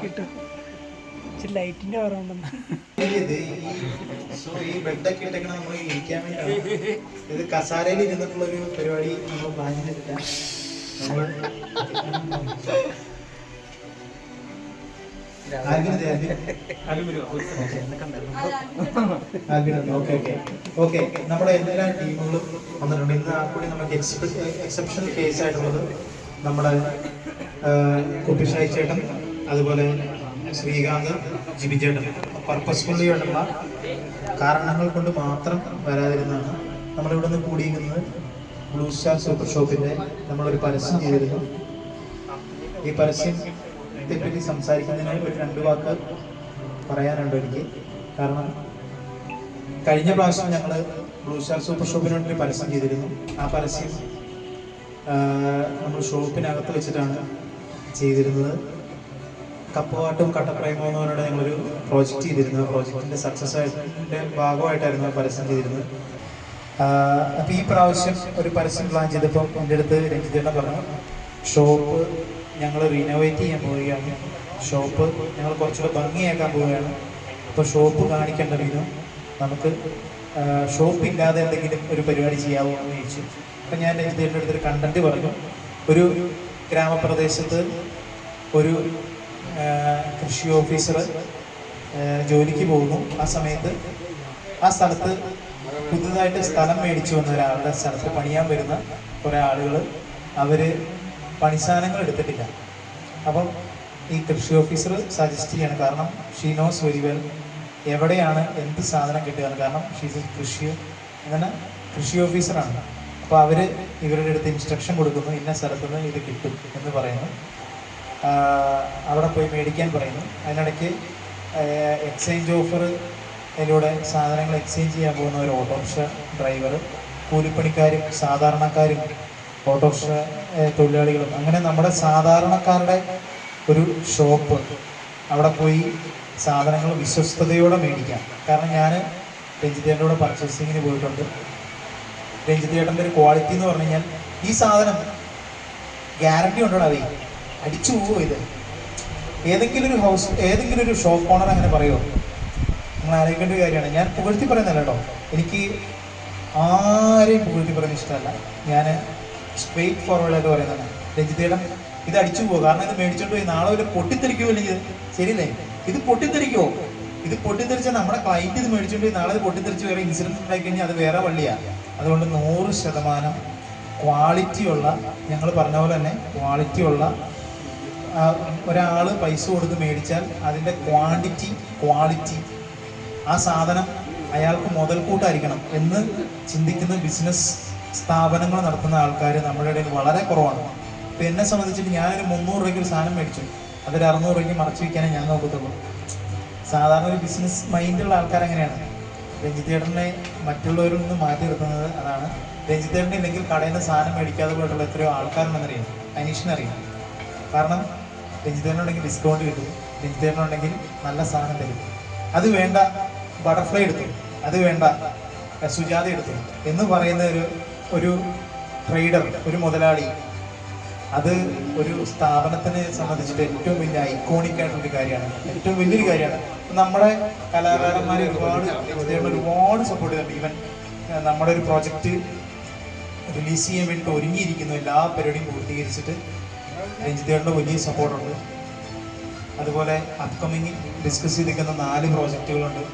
കിട്ടും. ലൈറ്റിന്റെ കുറവുണ്ടെന്ന്. ഈ ബെഡൊക്കെ ഇട്ടേക്കണ നമ്മൾ ഇരിക്കാൻ വേണ്ടിയാണ്. ഇത് കസാരയിൽ ഇരുന്നിട്ടുള്ളൊരു പരിപാടി നമ്മൾ പ്ലാൻ ചെയ്തിട്ടില്ല. ഓക്കെ, നമ്മുടെ എല്ലാ ടീമുകളും വന്നിട്ടുണ്ട്. ഇന്ന് ആ കൂടി നമുക്ക് എക്സെപ്ഷണൽ കേസ് ആയിട്ടുള്ളത് നമ്മുടെ കുട്ടിഷായി ചേട്ടൻ, അതുപോലെ ശ്രീകാന്ത്, ജിബി ചേട്ടൻ പർപ്പസ്ഫുള്ളി ആയിട്ടുള്ള കാരണങ്ങൾ കൊണ്ട് മാത്രം വരാതിരുന്നതാണ്. നമ്മളിവിടെ നിന്ന് കൂടിയിരിക്കുന്നത് ബ്ലൂ സ്റ്റാർ സൂപ്പർ ഷോപ്പിന്റെ നമ്മളൊരു പരസ്യം ചെയ്തിരുന്നു. ഈ പരസ്യത്തെ പറ്റി സംസാരിക്കുന്നതിനായി ഒരു 2 വാക്ക് പറയാനുണ്ട് എനിക്ക്. കാരണം കഴിഞ്ഞ പ്രാവശ്യം ഞങ്ങൾ ബ്ലൂ സ്റ്റാർ സൂപ്പർ ഷോപ്പിന് വേണ്ടി ഒരു പരസ്യം ചെയ്തിരുന്നു. ആ പരസ്യം നമ്മൾ ഷോപ്പിനകത്ത് വെച്ചിട്ടാണ് ചെയ്തിരുന്നത്. കപ്പവാട്ടും കട്ടപ്രേമോ എന്ന് പറഞ്ഞിട്ട് ഞങ്ങളൊരു പ്രോജക്റ്റ് ചെയ്തിരുന്നു. പ്രോജക്റ്റിന്റെ സക്സസിന്റെ ഭാഗമായിട്ടായിരുന്നു പരസ്യം ചെയ്തിരുന്നത്. അപ്പോൾ ഈ പ്രാവശ്യം ഒരു പരസ്യം പ്ലാൻ ചെയ്തപ്പോൾ എൻ്റെ അടുത്ത് രഞ്ജിത്തേട്ടൻ പറഞ്ഞു, ഷോപ്പ് ഞങ്ങൾ റിനോവേറ്റ് ചെയ്യാൻ പോവുകയാണ്, ഷോപ്പ് ഞങ്ങൾ കുറച്ചുകൂടെ ഭംഗിയാക്കാൻ പോവുകയാണ്, അപ്പോൾ ഷോപ്പ് കാണിക്കേണ്ടതിനും നമുക്ക് ഷോപ്പില്ലാതെ എന്തെങ്കിലും ഒരു പരിപാടി ചെയ്യാമോ എന്ന് ചോദിച്ചു. അപ്പം ഞാൻ രഞ്ജിത്തേട്ടൻ്റെ അടുത്തൊരു കണ്ടന്റ് പറഞ്ഞു. ഒരു ഗ്രാമപ്രദേശത്ത് ഒരു കൃഷി ഓഫീസർ ജോലിക്ക് പോകുന്നു. ആ സമയത്ത് ആ സ്ഥലത്ത് പുതുതായിട്ട് സ്ഥലം മേടിച്ചു വന്ന ഒരാളുടെ സ്ഥലത്ത് പണിയാൻ വരുന്ന കുറേ ആളുകൾ അവർ പണിസാധനങ്ങൾ എടുത്തിട്ടില്ല. അപ്പം ഈ കൃഷി ഓഫീസർ സജസ്റ്റ് ചെയ്യാണ്, കാരണം ഷീ നോസ് വെരി വെൽ എവിടെയാണ് എന്ത് സാധനം കിട്ടുകയാണ്, കാരണം ഷീസ് അങ്ങനെ കൃഷി ഓഫീസറാണ്. അപ്പോൾ അവർ ഇവരുടെ അടുത്ത് ഇൻസ്ട്രക്ഷൻ കൊടുക്കുന്നു, ഇന്ന സ്ഥലത്തുനിന്ന് ഇത് കിട്ടും എന്ന് പറയുന്നു. അവിടെ പോയി മേടിക്കാൻ പറയുന്നു. അതിനിടയ്ക്ക് എക്സ്ചേഞ്ച് ഓഫറിലൂടെ സാധനങ്ങൾ എക്സ്ചേഞ്ച് ചെയ്യാൻ പോകുന്ന ഒരു ഓട്ടോറിക്ഷ ഡ്രൈവർ, കൂലിപ്പണിക്കാരും സാധാരണക്കാരും ഓട്ടോറിക്ഷ തൊഴിലാളികളും, അങ്ങനെ നമ്മുടെ സാധാരണക്കാരുടെ ഒരു ഷോപ്പ്. അവിടെ പോയി സാധനങ്ങൾ വിശ്വസ്തയോടെ മേടിക്കാം. കാരണം ഞാൻ രഞ്ജിത്തേട്ടൻ്റെ കൂടെ പർച്ചേസിങ്ങിന് പോയിട്ടുണ്ട്. രഞ്ജിത്തേട്ടൻ്റെ ഒരു ക്വാളിറ്റി എന്ന് പറഞ്ഞു കഴിഞ്ഞാൽ, ഈ സാധനം ഗ്യാരണ്ടി ഉണ്ടോ അവ അടിച്ചു പോവോ, ഇത് ഏതെങ്കിലും ഒരു ഷോപ്പ് ഓണർ അങ്ങനെ പറയുമോ? നിങ്ങൾ ആലോചിക്കേണ്ട ഒരു കാര്യമാണ്. ഞാൻ പുകഴ്ത്തി പറയുന്നില്ല കേട്ടോ, എനിക്ക് ആരെയും പുകഴ്ത്തി പറയുന്നത് ഇഷ്ടമല്ല. ഞാൻ സ്ട്രെയിറ്റ് ഫോർവേഡായിട്ട് പറയുന്നതാണ്. രഞ്ജിത്തേട്ടൻ ഇത് അടിച്ചു പോകും, കാരണം ഇത് മേടിച്ചോണ്ട് പോയി നാളെ ഒരു പൊട്ടിത്തെറിക്കുമോ, അല്ലെങ്കിൽ ശരിയല്ലേ, ഇത് പൊട്ടിത്തെറിക്കുമോ? ഇത് പൊട്ടിത്തെറിച്ചാൽ നമ്മുടെ ക്ലൈൻറ്റ് ഇത് മേടിച്ചോണ്ട് പോയി നാളെ ഇത് പൊട്ടിത്തെറിച്ച് വേറെ ഇൻസിഡൻസ് ഉണ്ടായി കഴിഞ്ഞാൽ അത് വേറെ വള്ളിയാണ്. അതുകൊണ്ട് 100% ക്വാളിറ്റിയുള്ള, ഞങ്ങൾ പറഞ്ഞ പോലെ തന്നെ ക്വാളിറ്റിയുള്ള ഒരാൾ പൈസ കൊടുത്ത് മേടിച്ചാൽ അതിൻ്റെ ക്വാളിറ്റി ആ സാധനം അയാൾക്ക് മുതൽക്കൂട്ടായിരിക്കണം എന്ന് ചിന്തിക്കുന്ന ബിസിനസ് സ്ഥാപനങ്ങൾ നടത്തുന്ന ആൾക്കാർ നമ്മുടെ ഇടയിൽ വളരെ കുറവാണ്. ഇപ്പം എന്നെ സംബന്ധിച്ചിട്ട് ഞാനൊരു 300 രൂപയ്ക്ക് ഒരു സാധനം മേടിച്ചു, അതൊരു 600 രൂപയ്ക്ക് മറച്ചു വയ്ക്കാനേ ഞാൻ നോക്കത്തുള്ളൂ. സാധാരണ ഒരു ബിസിനസ് മൈൻഡുള്ള ആൾക്കാരെങ്ങനെയാണ്? രഞ്ജിത്തേട്ടനെ മറ്റുള്ളവരിൽ നിന്ന് മാറ്റി നിർത്തുന്നത് അതാണ്. രഞ്ജിത്തേട്ടൻ ഇല്ലെങ്കിൽ കടയിൽ നിന്ന് സാധനം മേടിക്കാതെ പോയിട്ടുള്ള എത്രയോ ആൾക്കാരുണ്ടെന്നറിയാം, അനീഷിനറിയാം. കാരണം രഞ്ജിത്തേട്ടനുണ്ടെങ്കിൽ ഡിസ്കൗണ്ട് കിട്ടും, രഞ്ജിത്തേട്ടനുണ്ടെങ്കിൽ നല്ല സാധനം തരും. അത് വേണ്ട ബട്ടർഫ്ലൈ എടുത്തു, അത് വേണ്ട സുജാത എടുത്തു എന്ന് പറയുന്ന ഒരു ട്രേഡർ, ഒരു മുതലാളി, അത് ഒരു സ്ഥാപനത്തിനെ സംബന്ധിച്ചിട്ട് ഏറ്റവും വലിയ ഐക്കോണിക് ആയിട്ടുള്ളൊരു കാര്യമാണ്, ഏറ്റവും വലിയൊരു കാര്യമാണ്. നമ്മുടെ കലാകാരന്മാരെ ഒരുപാട് സപ്പോർട്ട് ചെയ്തിട്ടുണ്ട്. ഈവൻ നമ്മുടെ ഒരു പ്രോജക്റ്റ് റിലീസ് ചെയ്യാൻ വേണ്ടിയിട്ട് ഒരുങ്ങിയിരിക്കുന്നു, എല്ലാ പരിപാടിയും പൂർത്തീകരിച്ചിട്ട് രഞ്ജിത്തേട്ടൻ്റെ വലിയ സപ്പോർട്ടുണ്ട്. അതുപോലെ അപ്കമിങ് ഡിസ്കസ് ചെയ്തിരിക്കുന്ന 4 പ്രോജക്റ്റുകളുണ്ട്.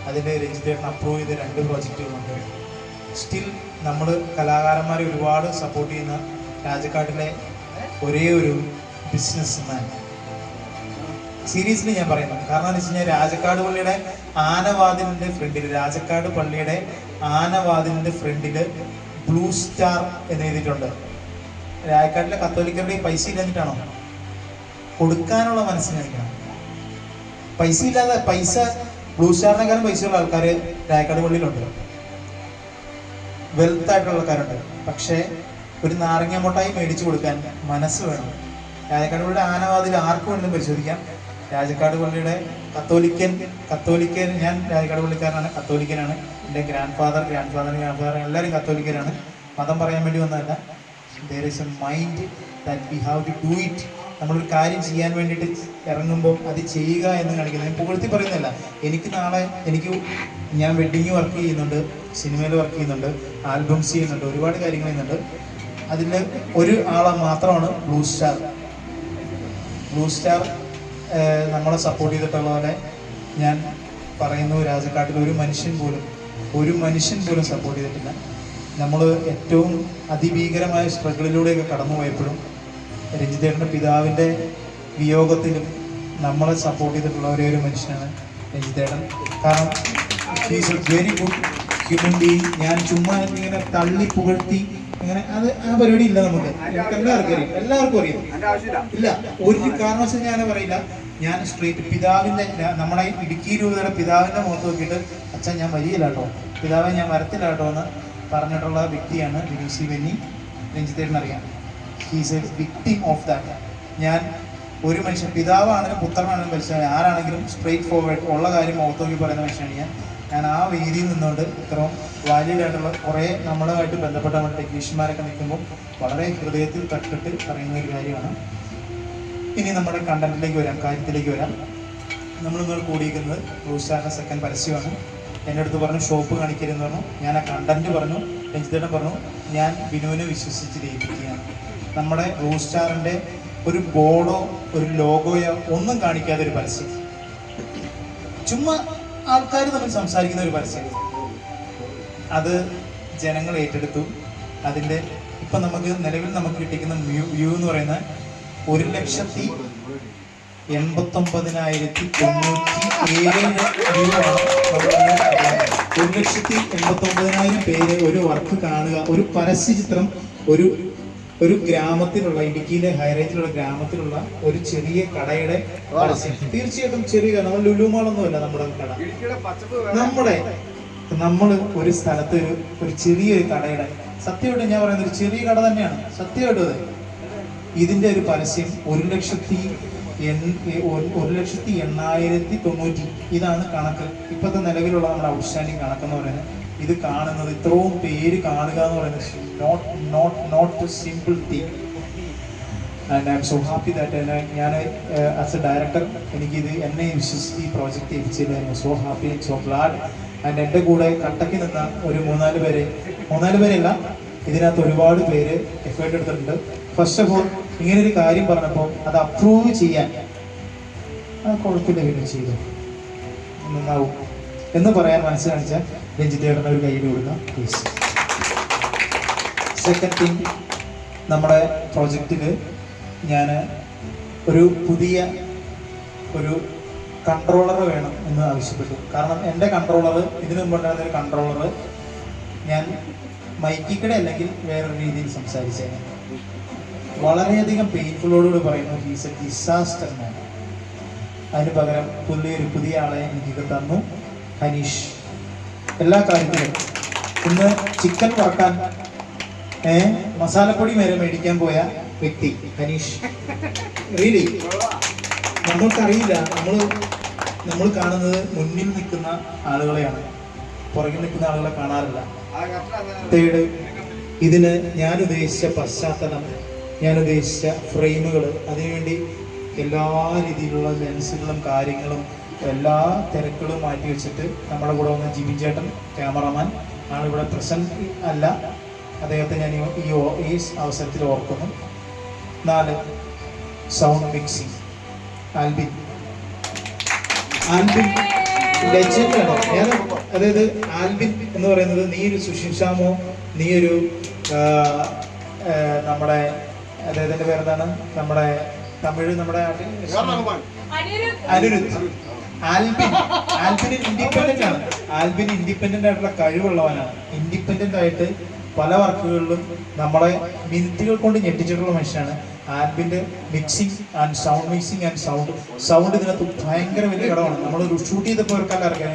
അതിൽ രഞ്ജിത്തേട്ടൻ അപ്രൂവ് ചെയ്ത 2 പ്രോജക്റ്റുകളുണ്ട്. സ്റ്റിൽ നമ്മൾ കലാകാരന്മാരെ ഒരുപാട് സപ്പോർട്ട് ചെയ്യുന്ന രാജക്കാട്ടിലെ ഒരേ ഒരു ബിസിനസ് മാൻ, സീരിയസ്ലി ഞാൻ പറയുന്നത്. കാരണം എന്ന് വെച്ച് കഴിഞ്ഞാൽ രാജക്കാട് പള്ളിയുടെ ആനവാതിലിൻ്റെ ഫ്രണ്ടിൽ, രാജക്കാട് പള്ളിയുടെ ആനവാതിലിൻ്റെ ഫ്രണ്ടിൽ ബ്ലൂ സ്റ്റാർ എന്ന് എഴുതിയിട്ടുണ്ട്. രാജക്കാട്ടിലെ കത്തോലിക്കരുടെ പൈസ ഇല്ലാഞ്ഞിട്ടാണോ? കൊടുക്കാനുള്ള മനസ്സിന് കാണിക്കണം. പൈസ ഇല്ലാതെ, ബ്ലൂ സ്റ്റാറിനേക്കാളും പൈസയുള്ള ആൾക്കാർ രാജക്കാട് പള്ളിയിലുണ്ട്, വെൽത്ത് ആയിട്ടുള്ള ആൾക്കാരുണ്ട്. പക്ഷേ ഒരു നാരങ്ങ മുട്ടായി മേടിച്ചു കൊടുക്കാൻ മനസ്സ് വേണം. രാജക്കാട് പള്ളിയുടെ ആനവാതിൽ ആർക്കും വേണമെങ്കിലും പരിശോധിക്കാം. രാജക്കാട് പള്ളിയുടെ കത്തോലിക്കൻ, ഞാൻ രാജക്കാട് പള്ളിക്കാരനാണ്, കത്തോലിക്കനാണ്. എൻ്റെ ഗ്രാൻഡ് ഫാദർ എല്ലാവരും കത്തോലിക്കനാണ്. മതം പറയാൻ വേണ്ടി വന്നതല്ല. There is a mind that we have to do it നമ്മളൊരു കാര്യം ചെയ്യാൻ വേണ്ടിയിട്ട് ഇറങ്ങുമ്പോൾ അത് ചെയ്യുക എന്ന് കാണിക്കുന്നത്. ഞാൻ പുകഴ്ത്തി പറയുന്നില്ല. ഞാൻ വെഡിങ് വർക്ക് ചെയ്യുന്നുണ്ട്, സിനിമയിൽ വർക്ക് ചെയ്യുന്നുണ്ട്, ആൽബംസ് ചെയ്യുന്നുണ്ട്, ഒരുപാട് കാര്യങ്ങൾ ചെയ്യുന്നുണ്ട്. അതിൽ ഒരു ആളെ മാത്രമാണ് ബ്ലൂ സ്റ്റാർ. നമ്മളെ സപ്പോർട്ട് ചെയ്തിട്ടുള്ളവരെ ഞാൻ പറയുന്നു, രാജക്കാട്ടിൽ ഒരു മനുഷ്യൻ പോലും സപ്പോർട്ട് ചെയ്തിട്ടില്ല. നമ്മൾ ഏറ്റവും അതിഭീകരമായ സ്ട്രഗിളിലൂടെയൊക്കെ കടന്നു പോയപ്പോഴും രഞ്ജിത്തേട്ടൻ്റെ പിതാവിൻ്റെ വിയോഗത്തിലും നമ്മളെ സപ്പോർട്ട് ചെയ്തിട്ടുള്ള ഒരേ ഒരു മനുഷ്യനാണ് രഞ്ജിത്തേട്ടൻ. കാരണം he's A very good human being. ഞാൻ ചുമ്മാ ഇങ്ങനെ തള്ളി പുകഴ്ത്തി അങ്ങനെ ആ പരിപാടി ഇല്ല. നമുക്ക് എല്ലാവർക്കും അറിയാം. ഇല്ല, ഒരു കാരണവശാലും ഞാൻ പറയില്ല. ഞാൻ സ്ട്രേറ്റ് പിതാവിൻ്റെ, നമ്മുടെ ഇടുക്കി രൂപതയുടെ പിതാവിൻ്റെ മുഖത്ത് നോക്കിയിട്ട് അച്ഛൻ ഞാൻ വരിയില്ല കേട്ടോ, പിതാവെ ഞാൻ വരത്തില്ല കേട്ടോ എന്ന് പറഞ്ഞിട്ടുള്ള വ്യക്തിയാണ് ബിനു ബെന്നി. രഞ്ജിത്തേട്ടൻ അറിയാം. He's A victim of that. ഞാൻ ഒരു മനുഷ്യൻ, പിതാവാണെങ്കിലും പുത്രനാണെങ്കിലും പരിശോധന ആരാണെങ്കിലും സ്ട്രേറ്റ് ഫോർവേഡ് ഉള്ള കാര്യം മുഖത്ത് നോക്കി പറയുന്ന മനുഷ്യനാണ് ഞാൻ ആ വേദിയിൽ നിന്നുകൊണ്ട് ഇത്രയും വാലിഡ് ആയിട്ടുള്ള കുറേ നമ്മളുമായിട്ട് ബന്ധപ്പെട്ട നമ്മുടെ ടെക്നീഷ്യന്മാരൊക്കെ നിൽക്കുമ്പോൾ വളരെ ഹൃദയത്തിൽ തട്ടിട്ട് പറയുന്ന ഒരു കാര്യമാണ്. ഇനി നമ്മുടെ കാര്യത്തിലേക്ക് വരാം. നമ്മളിന്ന് കൂടിയിരിക്കുന്നത് ബ്ലൂ സ്റ്റാറിൻ്റെ സെക്കൻഡ് പരസ്യമാണ്. എൻ്റെ അടുത്ത് പറഞ്ഞു ഷോപ്പ് കാണിക്കരുതെന്ന് പറഞ്ഞു. ഞാൻ ആ കണ്ടന്റ് പറഞ്ഞു. രഞ്ജിത്തേട്ടൻ പറഞ്ഞു ഞാൻ ബിനുവിനെ വിശ്വസിച്ച് ജയിപ്പിക്കുകയാണ്. നമ്മുടെ ബ്ലൂ സ്റ്റാറിൻ്റെ ഒരു ബോർഡോ ഒരു ലോഗോയോ ഒന്നും കാണിക്കാതെ ഒരു പരസ്യം, ചുമ്മാ ആൾക്കാർ തമ്മിൽ സംസാരിക്കുന്ന ഒരു പരസ്യം, അത് ജനങ്ങൾ ഏറ്റെടുത്തു. അതിൻ്റെ ഇപ്പം നിലവിൽ നമുക്ക് കിട്ടിക്കുന്ന വ്യൂ എന്ന് പറയുന്ന 1,89,097 വ്യൂ ആണ്. 1,89,000 പേര് ഒരു വർക്ക് കാണുക, ഒരു പരസ്യചിത്രം, ഒരു ഗ്രാമത്തിലുള്ള, ഇടുക്കിയിലെ ഹൈറേഞ്ചിലുള്ള ഗ്രാമത്തിലുള്ള ഒരു ചെറിയ കടയുടെ പരസ്യം. തീർച്ചയായിട്ടും ചെറിയ, നമ്മൾ ലുലുമാളൊന്നുമല്ല നമ്മുടെ കട. നമ്മൾ ഒരു സ്ഥലത്ത് ഒരു ചെറിയൊരു കടയുടെ, സത്യമായിട്ട് ഞാൻ പറയുന്നത് ഒരു ചെറിയ കട തന്നെയാണ്, സത്യമായിട്ടും അതെ. ഇതിന്റെ ഒരു പരസ്യം 1,80,090. ഇതാണ് കണക്ക്, ഇപ്പോഴത്തെ നിലവിലുള്ള നമ്മുടെ ഔട്ട്സ്റ്റാൻഡിങ് കണക്കെന്ന് പറയുന്നത്. ഇത് കാണുന്നത്, ഇത്രയും പേര് കാണുക എന്ന് പറയുന്നത് not a simple thing. And I am so happy that ഞാൻ ആസ് എ ഡയറക്ടർ എനിക്കിത് എന്നെ വിശ്വസിച്ച് ഈ പ്രോജക്റ്റ് ഏൽപ്പിച്ചതിൽ I am so happy and so glad. And എൻ്റെ കൂടെ കട്ടക്ക് നിന്ന ഒരു 3-4 പേരല്ല, ഇതിനകത്ത് ഒരുപാട് പേര് എഫേർട്ട് എടുത്തിട്ടുണ്ട്. ഫസ്റ്റ് ഓഫ് ഓൾ ഇങ്ങനൊരു കാര്യം പറഞ്ഞപ്പോൾ അത് അപ്രൂവ് ചെയ്യാൻ കുഴപ്പമില്ല, വീണ്ടും ചെയ്തു നന്നാവും എന്ന് പറയാൻ മനസ്സ് കാണിച്ച രഞ്ജിത്തേട്ടന് ഒരു കൈയ്യടി കൊടുക്കാം പ്ലീസ്. സെക്കൻഡ് തിങ്, നമ്മുടെ പ്രോജക്റ്റിൽ ഞാൻ ഒരു പുതിയ കൺട്രോളർ വേണം എന്ന് ആവശ്യപ്പെട്ടു. കാരണം എൻ്റെ കൺട്രോളർ, ഇതിനു മുമ്പുണ്ടായിരുന്ന ഒരു കൺട്രോളർ ഞാൻ മൈക്കിക്കടെ അല്ലെങ്കിൽ വേറൊരു രീതിയിൽ സംസാരിച്ചേനെ. വളരെയധികം പെയിൻഫുള്ളോടുകൂടി പറയുന്നു ഹീസ് എ ഡിസാസ്റ്റർ മാൻ. അതിന് പകരം ഒരു പുതിയ ആളെ എനിക്ക് തന്നു, ഹനീഷ്. എല്ലാ കാര്യത്തിലും ഇന്ന് ചിക്കൻ വറക്കാൻ മസാലപ്പൊടി വരെ മേടിക്കാൻ പോയ വ്യക്തി ഹനീഷ്. റിയലി നമ്മൾക്കറിയില്ല, നമ്മൾ കാണുന്നത് മുന്നിൽ നിൽക്കുന്ന ആളുകളെയാണ്, പുറകിൽ നിൽക്കുന്ന ആളുകളെ കാണാറില്ല. തേർഡ്, ഇതിന് ഞാൻ ഉദ്ദേശിച്ച പശ്ചാത്തലം, ഞാൻ ഉദ്ദേശിച്ച ഫ്രെയിമുകൾ, അതിനുവേണ്ടി എല്ലാ രീതിയിലുള്ള ലെൻസുകളും കാര്യങ്ങളും എല്ലാ തിരക്കുകളും മാറ്റി വെച്ചിട്ട് നമ്മുടെ കൂടെ വന്ന ജിബിൻ ചേട്ടൻ ക്യാമറമാൻ ആളിവിടെ പ്രസന്റ് അല്ല, അദ്ദേഹത്തെ ഞാൻ ഈ അവസരത്തിൽ ഓർക്കുന്നു. 4, സൗണ്ട് മിക്സിംഗ്. ആൽബിൻ ലെജൻഡാണ്. അതായത് ആൽബിൻ എന്ന് പറയുന്നത്, നീ ഒരു സുഷിൻഷാമോ, നീ ഒരു നമ്മുടെ അദ്ദേഹത്തിന്റെ പേരെന്താണ്, നമ്മുടെ തമിഴ്, നമ്മുടെ അനിരുദ്ധ്. ആൽബിൻ ഇൻഡിപെൻഡന്റ് ആണ്. ആൽബിൻ ഇൻഡിപെൻഡന്റ് ആയിട്ടുള്ള കഴിവുള്ളവനാണ്. ഇൻഡിപെൻഡന്റ് ആയിട്ട് പല വർക്കുകളിലും നമ്മളെ മിനിറ്റുകൾ കൊണ്ട് ഞെട്ടിച്ചിട്ടുള്ള മനുഷ്യനാണ്. ആൽബിന്റെ മിക്സിങ് ആൻഡ് സൗണ്ട് ഇതിനകത്ത് ഭയങ്കര വലിയ ഘടകമാണ്. നമ്മൾ ഷൂട്ട് ചെയ്തപ്പോൾ അവർക്കെല്ലാം അറിയാം,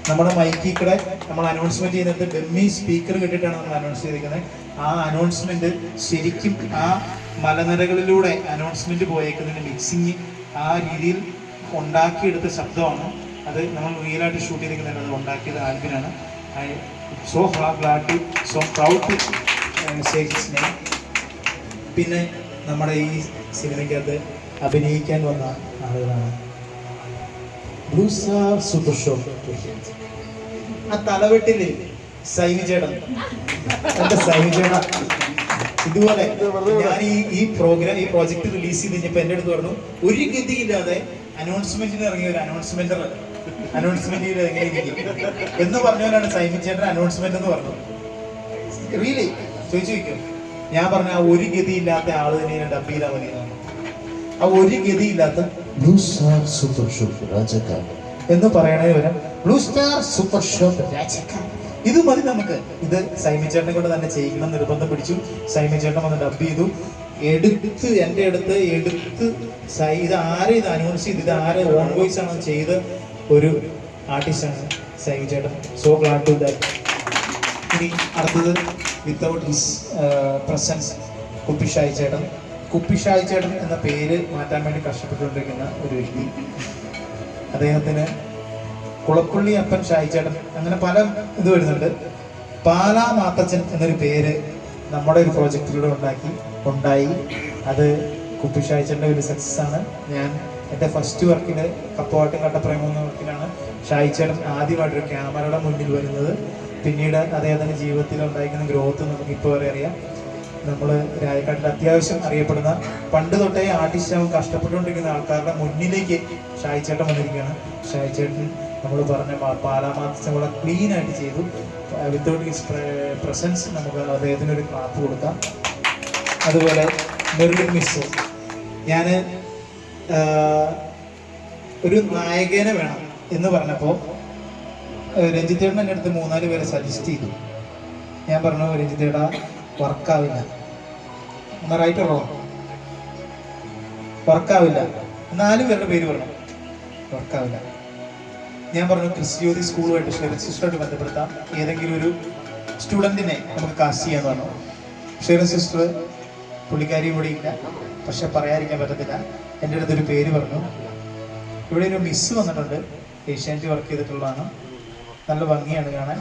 നമ്മുടെ മൈക്കിക്കടെ നമ്മൾ അനൗൺസ്മെന്റ് ചെയ്യുന്നത് ഡെമ്മി സ്പീക്കർ കിട്ടിയിട്ടാണ് നമ്മൾ അനൗൺസ് ചെയ്തിരിക്കുന്നത്. ആ അനൗൺസ്മെന്റ് ശരിക്കും ആ മലനിരകളിലൂടെ അനൗൺസ്മെന്റ് പോയേക്കുന്നതിന് മിക്സിങ് ആ രീതിയിൽ ഉണ്ടാക്കിയെടുത്ത ശബ്ദമാണ്. അത് നമ്മൾ റിയലായിട്ട് ഷൂട്ട് ചെയ്തിരിക്കുന്നത്, അത് ഉണ്ടാക്കിയത് ആൽബിനാണ്. I so glad to, so proud to say his name. പിന്നെ നമ്മുടെ ഈ സിനിമയ്ക്കകത്ത് അഭിനയിക്കാൻ വന്ന ആളുകളാണ്. Blue Star super show. ആ തലവെട്ടില് സൈമി ചേട്ടൻ, എന്റെ സൈമി ചേട്ടാ, ഇതുപോലെ ഞാൻ ഈ പ്രോഗ്രാം ഈ പ്രോജക്ട് റിലീസ് ചെയ്ത് കഴിഞ്ഞപ്പോൾ എൻ്റെ അടുത്ത് പറഞ്ഞു, ഒരു ഗതിയില്ലാതെ അനൗൺസ്മെന്റിന് ഇറങ്ങിയ ഒരു അനൗൺസ്മെന്റ് എങ്ങനെ ഇരിക്കും എന്ന് പറഞ്ഞവരാണ് സൈമി ചേട്ടൻ അനൗൺസ്മെന്റ് എന്ന് പറഞ്ഞത്. റിയലി ചോദിച്ചു വയ്ക്കും. ഞാൻ പറഞ്ഞ ആ ഒരു ഗതിയില്ലാത്ത ആള് തന്നെ ഡബ് ചെയ്താൽ മതി. ആ ഒരു ഗതിയില്ലാത്ത ബ്ലൂ സ്റ്റാർ സൂപ്പർ ഷോ രാജക്കാരൻ എന്ന് പറയണേ വരാം. ബ്ലൂ സ്റ്റാർ സൂപ്പർ ഷോ രാജക്കാരൻ, ഇത് മതി നമുക്ക്. ഇത് സൈമി ചേട്ടനെ കൊണ്ട് തന്നെ ചെയ്യിക്കണം നിർബന്ധം പിടിച്ചു. സൈമി ചേട്ടൻ വന്ന് ഡബ് ചെയ്തു, എൻ്റെ അടുത്ത് ഇത് ആരെ ഇത് അനൗൺസ് ചെയ്ത്, ഇത് ആരെ ഓൺ വോയിസ് ആണ് ചെയ്ത ഒരു ആർട്ടിസ്റ്റാണ് സൈമി ചേട്ടൻ. So glad to that. ഇനി അടുത്തത് വിത്തൗട്ട് ഹിസ് പ്രസൻസ് കുപ്പിഷായി ചേട്ടൻ. കുപ്പിഷായി ചേട്ടൻ എന്ന പേര് മാറ്റാൻ വേണ്ടി കഷ്ടപ്പെട്ടുകൊണ്ടിരിക്കുന്ന ഒരു വ്യക്തി. അദ്ദേഹത്തിന് കുളപ്പള്ളി അപ്പൻ ഷായി ചേട്ടൻ, അങ്ങനെ പല ഇത് വരുന്നുണ്ട്. പാലാ മാത്തച്ഛൻ എന്നൊരു പേര് നമ്മുടെ ഒരു പ്രോജക്റ്റിലൂടെ ഉണ്ടായി. അത് കുപ്പിഷായി ചേട്ടൻ്റെ ഒരു സക്സസ് ആണ്. ഞാൻ എൻ്റെ ഫസ്റ്റ് വർക്കിന് കപ്പവാട്ടും കട്ടപ്രേമം എന്ന വർക്കിലാണ് ഷായി ചേട്ടൻ ആദ്യമായിട്ടൊരു ക്യാമറയുടെ മുന്നിൽ വരുന്നത്. പിന്നീട് അദ്ദേഹത്തിൻ്റെ ജീവിതത്തിൽ ഉണ്ടായിരിക്കുന്ന ഗ്രോത്ത് നമുക്ക് ഇപ്പോൾ വരെ അറിയാം. നമ്മൾ രായക്കാട്ടിൽ അത്യാവശ്യം അറിയപ്പെടുന്ന, പണ്ട് തൊട്ടേ ആർട്ടിസ്റ്റാവും കഷ്ടപ്പെട്ടുകൊണ്ടിരിക്കുന്ന ആൾക്കാരുടെ മുന്നിലേക്ക് ഷായി ചേട്ടൻ വന്നിരിക്കുകയാണ്. ഷായി ചേട്ടൻ നമ്മൾ പറഞ്ഞ പാലാമാസം കൂടെ ക്ലീൻ ആയിട്ട് ചെയ്തു. വിത്തൗട്ട് ഹിസ് പ്രസൻസ് നമുക്ക് അദ്ദേഹത്തിന് ഒരു ക്ലാപ്പ് കൊടുക്കാം. അതുപോലെ മെർലിൻ മിസ്, ഞാൻ ഒരു നായകനെ വേണം എന്ന് പറഞ്ഞപ്പോൾ രഞ്ജിത്തേട്ടൻ എൻ്റെ അടുത്ത് 3-4 പേരെ സജസ്റ്റ് ചെയ്തു. ഞാൻ പറഞ്ഞു, രഞ്ജിത്തേട്ടാ വർക്കാവില്ല. എന്നാൽ റൈറ്ററോ വർക്കാവില്ല. 4 പേരുടെ പേര് പറഞ്ഞു, വർക്കാവില്ല. ഞാൻ പറഞ്ഞു, ക്രിസ്ത്യോതി സ്കൂളുമായിട്ട് ഷെറിൻ സിസ്റ്ററുമായിട്ട് ബന്ധപ്പെടുത്താം, ഏതെങ്കിലും ഒരു സ്റ്റുഡൻറ്റിനെ നമുക്ക് കാസ്റ്റ് ചെയ്യാന്ന് പറഞ്ഞു. ഷെറിൻ സിസ്റ്റർ പുള്ളിക്കാരി ഇവിടെ ഇല്ല, പക്ഷെ പറയാതിരിക്കാൻ പറ്റത്തില്ല. എൻ്റെ അടുത്തൊരു പേര് പറഞ്ഞു. ഇവിടെ ഒരു മിസ് വന്നിട്ടുണ്ട്, ഏഷ്യാനെറ്റ് വർക്ക് ചെയ്തിട്ടുള്ളതാണ്, നല്ല ഭംഗിയാണ് കാണാൻ.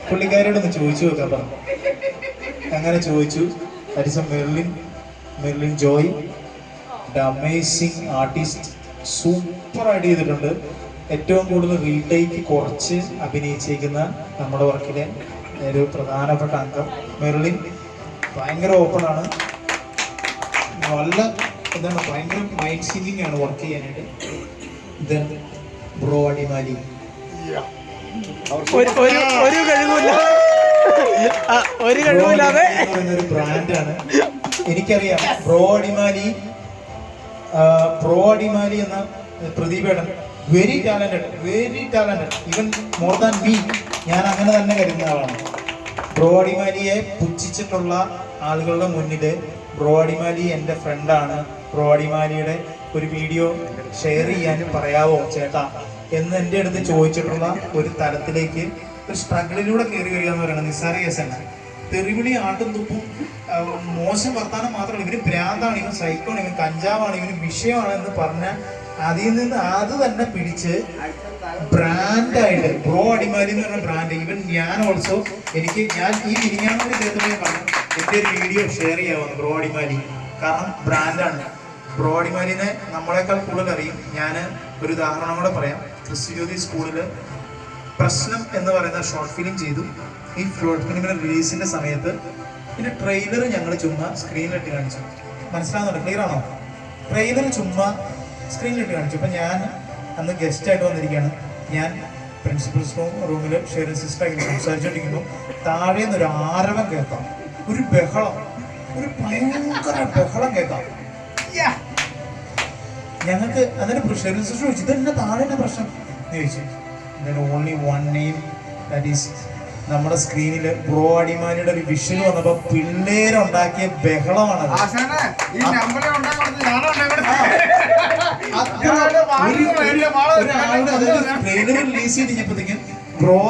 പുള്ളിക്കാരിയോടൊന്ന് ചോദിച്ചു നോക്കാൻ പറഞ്ഞു. അങ്ങനെ ചോദിച്ചു. That Merlin Joy, amazing artist, super ആയിട്ട് ചെയ്തിട്ടുണ്ട്. ഏറ്റവും കൂടുതൽ റീടേക്ക് കുറച്ച് അഭിനയിച്ചിരിക്കുന്ന നമ്മുടെ വർക്കിലെ ഒരു പ്രധാനപ്പെട്ട അംഗം മെർലിൻ. ഭയങ്കര ഓപ്പണാണ്, നല്ല എന്താണ്, ഭയങ്കര മൈൻഡ് സിംഗിങ് ആണ് വർക്ക് ചെയ്യാനായിട്ട്. ദെൻ ബ്രോ അടിമാലി, ഒരു കഴിവില്ലാതെ ഒരു ബ്രാൻഡാണ്. എനിക്കറിയാം ബ്രോ അടിമാലി എന്ന പ്രദീപേട്ടൻ very talented, even more than me. ഞാൻ അങ്ങനെ തന്നെ കരുതുന്ന ആളാണ്. ബ്രോ അടിമാലിയെ പുച്ഛിച്ചിട്ടുള്ള ആളുകളുടെ മുന്നിൽ ബ്രോ അടിമാലി എൻ്റെ ഫ്രണ്ടാണ്, ബ്രോ അടിമാലിയുടെ ഒരു വീഡിയോ ഷെയർ ചെയ്യാനും പറയാവോ ചേട്ടാ എന്ന് എൻ്റെ അടുത്ത് ചോദിച്ചിട്ടുള്ള ഒരു തലത്തിലേക്ക് ഒരു സ്ട്രഗിളിലൂടെ കയറി വരിക എന്ന് പറയുന്നത് നിസ്സാര കേസല്ല. തെറിവിളി, ആട്ടും തുപ്പും, മോശം വർത്താനം മാത്രമല്ല, ഇവന് ഭ്രാന്താണ്, ഇവൻ സൈക്കോണ്, ഇവൻ കഞ്ചാവാണ്, ഇവന് വിഷയമാണ് എന്ന് പറഞ്ഞ അതിൽ നിന്ന് അത് തന്നെ പിടിച്ച് ബ്രാൻഡായിട്ട് ബ്രോ അടിമാലി എന്ന് പറഞ്ഞ ബ്രാൻഡ്. ഈവൻ ഞാൻ ഓൾസോ ഞാൻ ഈ മിനിഞ്ഞാന്നോട് ചേർത്ത് പറഞ്ഞു എൻ്റെ ഒരു വീഡിയോ ഷെയർ ചെയ്യാവുന്നു ബ്രോ അടിമാലി, കാരണം ബ്രാൻഡാണ്. ബ്രോ അടിമാലിനെ നമ്മളെക്കാൾ കൂടുതൽ അറിയും. ഞാൻ ഒരു ഉദാഹരണം കൂടെ പറയാം. ക്രിസ്ത്യോതി സ്കൂളിൽ പ്രശ്നം എന്ന് പറയുന്ന ഷോർട്ട് ഫിലിം ചെയ്തു. ഈ ഷോർട്ട് ഫിലിമിന്റെ റിലീസിന്റെ സമയത്ത് ഇതിന്റെ ട്രെയിലർ ഞങ്ങൾ ചുമ്മാ സ്ക്രീനിലിട്ട് കാണിച്ചു. മനസ്സിലാവുന്നുണ്ട്? ക്ലിയർ ആണോ? ട്രെയിലർ ചുമ്മാ സ്ക്രീനിലിട്ട് കാണിച്ചു. അപ്പം ഞാൻ അന്ന് ഗസ്റ്റായിട്ട് വന്നിരിക്കുകയാണ്. ഞാൻ പ്രിൻസിപ്പൽസ് റൂമിൽ ഷെറിൻ സിസ്റ്ററായിട്ട് സംസാരിച്ചോണ്ടിരിക്കുമ്പോൾ താഴെ നിന്നൊരു ആരവം കേൾക്കാം, ഒരു ബഹളം, ഒരു ഭയങ്കര ബഹളം കേൾക്കാം. ഞങ്ങൾക്ക് അതിന് ഷെറിൻ സിസ്റ്റർ ചോദിച്ചു, ഇതെന്നെ താഴെ പ്രശ്നം എന്ന് ചോദിച്ചു. Only one name, that is നമ്മുടെ സ്ക്രീനിൽ ബ്രോ അടിമാലിയുടെ ഒരു വിഷ്വൽ വന്നപ്പോ പിള്ളേരുണ്ടാക്കിയ ബഹളമാണത്. ട്രെയിലർ റിലീസ് ചെയ്തിരിച്ചപ്പോഴത്തേക്കും ബ്രോ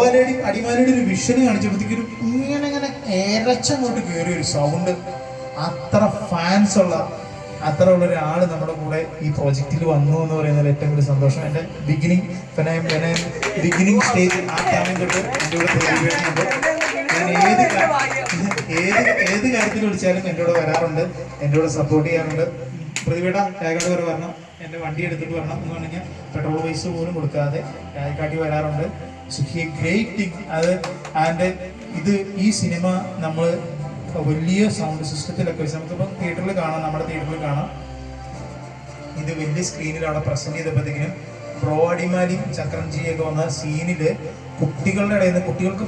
അടിമാലിയുടെ ഒരു വിഷ്വൽ കാണിച്ചപ്പോഴത്തേക്കും ഇങ്ങനെ ഏരച്ചങ്ങോട്ട് കയറിയ ഒരു സൗണ്ട്. അത്ര ഫാൻസ് ഉള്ള അത്ര ഉള്ള ഒരാൾ നമ്മുടെ കൂടെ ഈ പ്രോജക്റ്റിൽ വന്നു എന്ന് പറയുന്നതിൽ ഏറ്റവും കൂടുതൽ സന്തോഷം. എൻ്റെ ബിഗിനിങ് സ്റ്റേജ് ആ ടൈമിൽ തൊട്ട് എൻ്റെ കൂടെ ഞാൻ ഏത് കാര്യത്തിൽ വിളിച്ചാലും എൻ്റെ കൂടെ വരാറുണ്ട്, എൻ്റെ കൂടെ സപ്പോർട്ട് ചെയ്യാറുണ്ട്. പ്രതിഭയുടെ രാജകാട്ടി വരെ വരണം, എൻ്റെ വണ്ടി എടുത്തിട്ട് വരണം എന്ന് പറഞ്ഞു കഴിഞ്ഞാൽ പെട്രോൾ പൈസ പോലും കൊടുക്കാതെ രാജകാട്ടി വരാറുണ്ട്. സോ ഹി ഗ്രേറ്റ് തിങ് അത്. ആൻഡ് ഇത് ഈ സിനിമ നമ്മൾ വലിയ സൗണ്ട് സിസ്റ്റത്തിലൊക്കെ വെച്ച് നമുക്കിപ്പോൾ തിയേറ്ററിൽ കാണാം, നമ്മുടെ തിയേറ്ററിൽ കാണാം. ഇത് വലിയ സ്ക്രീനിൽ അവിടെ പ്രസന്റ് ചെയ്തപ്പോഴത്തേക്കിനും ബ്രോഡിമാലി ചക്രൻജിയൊക്കെ വന്ന സീനിൽ കുട്ടികളുടെ ഇടയിൽ നിന്ന് കുട്ടികൾക്ക്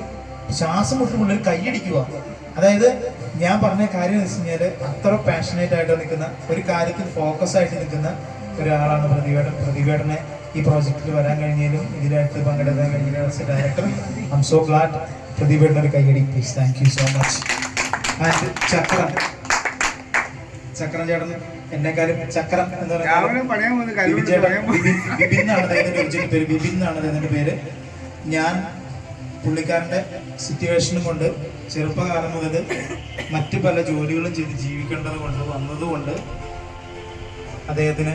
ശ്വാസം മുട്ടുള്ളിൽ കൈയടിക്കുക. അതായത് ഞാൻ പറഞ്ഞ കാര്യം എന്ന് വെച്ച് കഴിഞ്ഞാൽ അത്ര പാഷനേറ്റ് ആയിട്ട് നിൽക്കുന്ന ഒരു കാര്യത്തിൽ ഫോക്കസ് ആയിട്ട് നിൽക്കുന്ന ഒരാളാണ് പ്രതിഭേടൻ. പ്രതിഭേടനെ ഈ പ്രോജക്റ്റിൽ വരാൻ കഴിഞ്ഞാലും ഇതിലായിട്ട് പങ്കെടുക്കാൻ കഴിഞ്ഞ director. I am so glad. പ്രതിഭേടൻ ഒരു കൈയടി please. Thank you so much. And Chakran ചേട്ടൻ എന്നെക്കാളും ചക്രം എന്ന് പറയുന്നത് ബിബിൻ എന്നാണ് അദ്ദേഹത്തിന്റെ ഒറിജിനൽ പേര്. ബിബിൻ എന്നാണ് അദ്ദേഹത്തിന്റെ പേര്. ഞാൻ പുള്ളിക്കാരൻ്റെ സിറ്റുവേഷനും കൊണ്ട് ചെറുപ്പകാലം മുതൽ മറ്റു പല ജോലികളും ചെയ്ത് ജീവിക്കേണ്ടത് കൊണ്ട് വന്നതുകൊണ്ട് അദ്ദേഹത്തിന്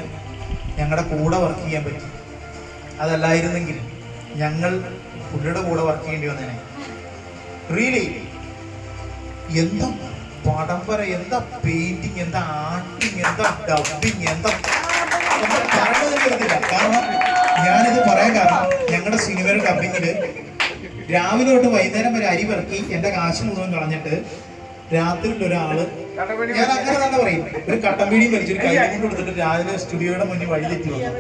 ഞങ്ങളുടെ കൂടെ വർക്ക് ചെയ്യാൻ പറ്റി. അതല്ലായിരുന്നെങ്കിൽ ഞങ്ങൾ പുള്ളിയുടെ കൂടെ വർക്ക് ചെയ്യേണ്ടി വന്നേനെ. റിയലി എന്താ പടം വര, എന്താ പെയിന്റിങ്, എന്താ ആക്ടിങ്, എന്താ ഡബിങ്, എന്താ പറയുന്നത് കരുതില്ല. കാരണം ഞാനിത് പറയാൻ കാരണം ഞങ്ങളുടെ സിനിമയുടെ ഡബിങ്ങില് രാവിലെ തൊട്ട് വൈകുന്നേരം വരെ അരി പെറുക്കി എന്റെ കാശ് മുഴുവൻ കളഞ്ഞിട്ട് രാത്രിയിൽ ഒരാള്, ഞാൻ അങ്ങനെ തന്നെ പറയും, ഒരു കട്ടൻ പീടിയും വലിച്ചൊരു കൈ കൊണ്ട് കൊടുത്തിട്ട് രാവിലെ സ്റ്റുഡിയോയുടെ മുന്നിൽ വഴി തെറ്റി വന്നു.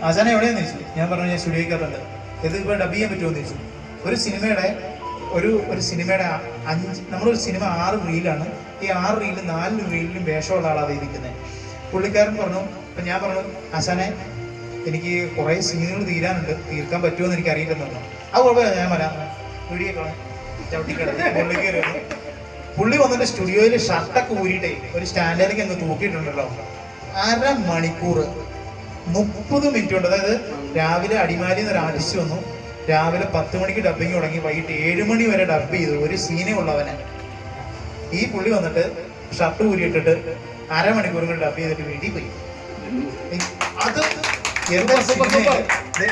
ആശാനെ എവിടെയാന്ന് ചോദിച്ചു. ഞാൻ പറഞ്ഞു ഞാൻ സ്റ്റുഡിയോക്കകത്തുണ്ട്. ഇത് ഇപ്പൊ ഡബ് ചെയ്യാൻ പറ്റുമോ എന്ന് ചോദിച്ചു. ഒരു സിനിമയുടെ നമ്മളൊരു സിനിമ 6 റീലാണ്. ഈ 6 റീലിൽ 4 റീലിലും വേഷമുള്ള ആളാണ് ഇരിക്കുന്നത്. പുള്ളിക്കാരൻ പറഞ്ഞു, അപ്പൊ ഞാൻ പറഞ്ഞു ആശാനെ എനിക്ക് കുറെ സീനുകൾ തീർക്കാൻ പറ്റുമോ എന്ന് എനിക്ക് അറിയില്ലെന്ന് പറഞ്ഞു. അത് കുഴപ്പമില്ല, ഞാൻ വരാം. വീഡിയോ ചവിട്ടിക്കിടന്ന് പുള്ളി വന്നിട്ട് സ്റ്റുഡിയോയിൽ ഷർട്ടൊക്കെ ഊരിയിട്ടേ ഒരു സ്റ്റാൻഡിലേക്ക് അങ്ങ് തൂക്കിയിട്ടുണ്ടല്ലോ. 1/2 മണിക്കൂർ 30 മിനിറ്റ് കൊണ്ട്. അതായത് രാവിലെ അടിമാലി എന്നൊരു ആർട്ടിസ്റ്റ് വന്നു. രാവിലെ 10 മണിക്ക് ഡബിങ് തുടങ്ങി, വൈകിട്ട് 7 മണി വരെ ഡബ് ചെയ്തു. ഒരു സീനേ ഉള്ളവനെ ഈ പുള്ളി വന്നിട്ട് ഷർട്ട് ഊരിയിട്ടിട്ട് 1/2 മണിക്കൂർ കൊണ്ട് ഡബ് ചെയ്തിട്ട് വീട്ടിൽ പോയി. അത്